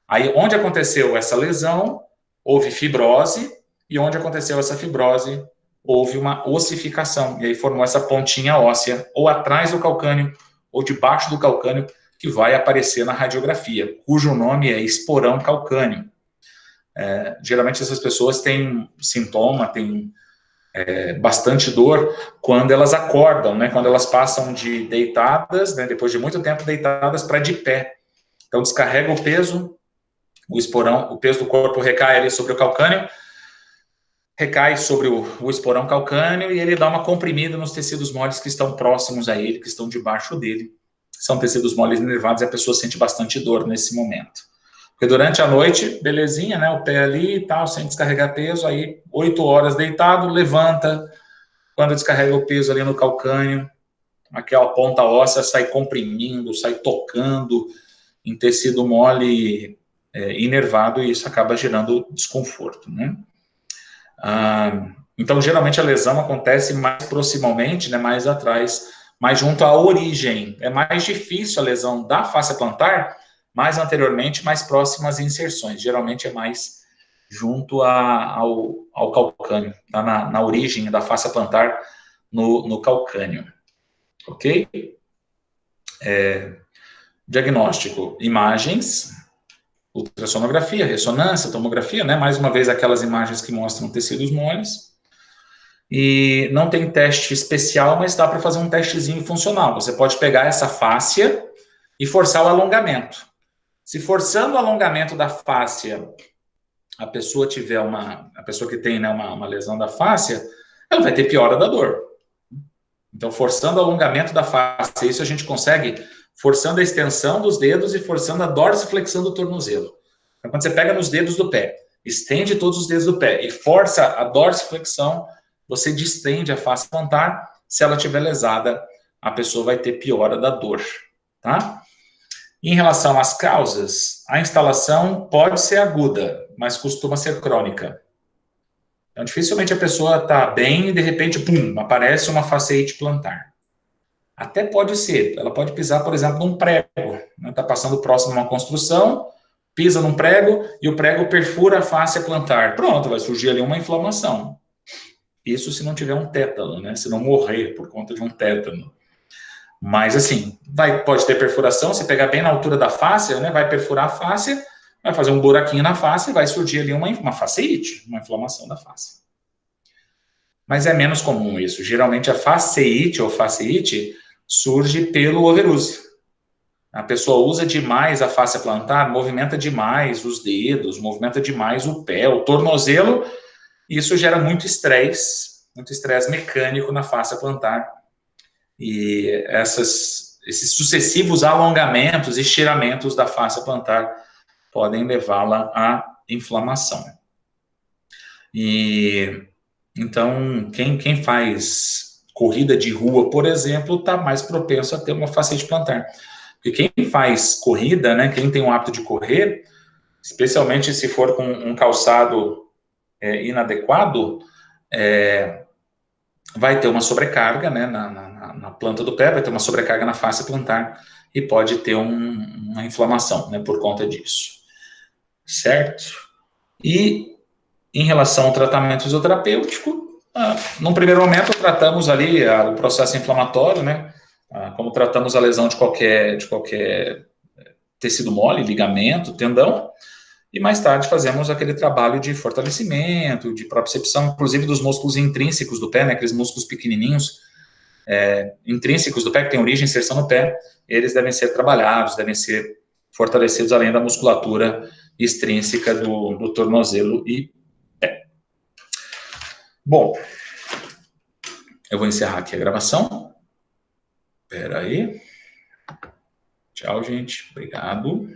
Aí, onde aconteceu essa lesão, houve fibrose, e onde aconteceu essa fibrose, houve uma ossificação, e aí formou essa pontinha óssea, ou atrás do calcânio, ou debaixo do calcânio, que vai aparecer na radiografia, cujo nome é esporão calcâneo. Geralmente essas pessoas têm sintoma, têm bastante dor quando elas acordam, né? Quando elas passam de deitadas, né? Depois de muito tempo deitadas, para de pé. Então descarrega o peso, o esporão, o peso do corpo recai ali sobre o calcânio, recai sobre o esporão calcâneo e ele dá uma comprimida nos tecidos moles que estão próximos a ele, que estão debaixo dele. São tecidos moles inervados e a pessoa sente bastante dor nesse momento. Porque durante a noite, belezinha, né? O pé ali e tal, sem descarregar peso, aí 8 horas deitado, levanta. Quando descarrega o peso ali no calcânio, aquela ponta óssea sai comprimindo, sai tocando em tecido mole inervado e isso acaba gerando desconforto, né? Então, geralmente a lesão acontece mais proximalmente, né, mais atrás, mais junto à origem. É mais difícil a lesão da fáscia plantar, mais anteriormente, mais próximas às inserções. Geralmente é mais junto ao calcânio, tá? Na origem da fáscia plantar, no calcânio. Ok? Diagnóstico: imagens, ultrassonografia, ressonância, tomografia, né? Mais uma vez aquelas imagens que mostram tecidos moles. E não tem teste especial, mas dá para fazer um testezinho funcional. Você pode pegar essa fáscia e forçar o alongamento. Se forçando o alongamento da fáscia, a pessoa que tem, né, uma lesão da fáscia, ela vai ter piora da dor. Então, forçando o alongamento da fáscia, isso a gente consegue forçando a extensão dos dedos e forçando a dorsiflexão do tornozelo. Então, quando você pega nos dedos do pé, estende todos os dedos do pé e força a dorsiflexão, você distende a fáscia plantar. Se ela estiver lesada, a pessoa vai ter piora da dor, tá? Em relação às causas, a instalação pode ser aguda, mas costuma ser crônica. Então, dificilmente a pessoa está bem e, de repente, pum, aparece uma fasciite plantar. Até pode ser, ela pode pisar, por exemplo, num prego, né? Está passando próximo a uma construção, pisa num prego e o prego perfura a fáscia plantar. Pronto, vai surgir ali uma inflamação. Isso se não tiver um tétano, né? Se não morrer por conta de um tétano. Mas, assim, pode ter perfuração, se pegar bem na altura da fáscia, né? Vai perfurar a fáscia, vai fazer um buraquinho na face e vai surgir ali uma fasciite, uma inflamação da face. Mas é menos comum isso. Geralmente a fasciite ou fasciite surge pelo overuse. A pessoa usa demais a fáscia plantar, movimenta demais os dedos, movimenta demais o pé, o tornozelo, e isso gera muito estresse mecânico na fáscia plantar. E esses sucessivos alongamentos, estiramentos da fáscia plantar podem levá-la à inflamação. E então, quem faz corrida de rua, por exemplo, está mais propenso a ter uma fasciite plantar. Porque quem faz corrida, né, quem tem o hábito de correr, especialmente se for com um calçado inadequado, vai ter uma sobrecarga, né, na planta do pé, vai ter uma sobrecarga na fáscia plantar e pode ter uma inflamação, né, por conta disso. Certo? E em relação ao tratamento fisioterapêutico, num primeiro momento tratamos ali o processo inflamatório, né, como tratamos a lesão de qualquer tecido mole, ligamento, tendão, e mais tarde fazemos aquele trabalho de fortalecimento, de propriocepção, inclusive dos músculos intrínsecos do pé, né, aqueles músculos pequenininhos intrínsecos do pé, que tem origem e inserção no pé, eles devem ser trabalhados, devem ser fortalecidos, além da musculatura extrínseca do tornozelo e pé. Bom, eu vou encerrar aqui a gravação. Espera aí. Tchau, gente. Obrigado.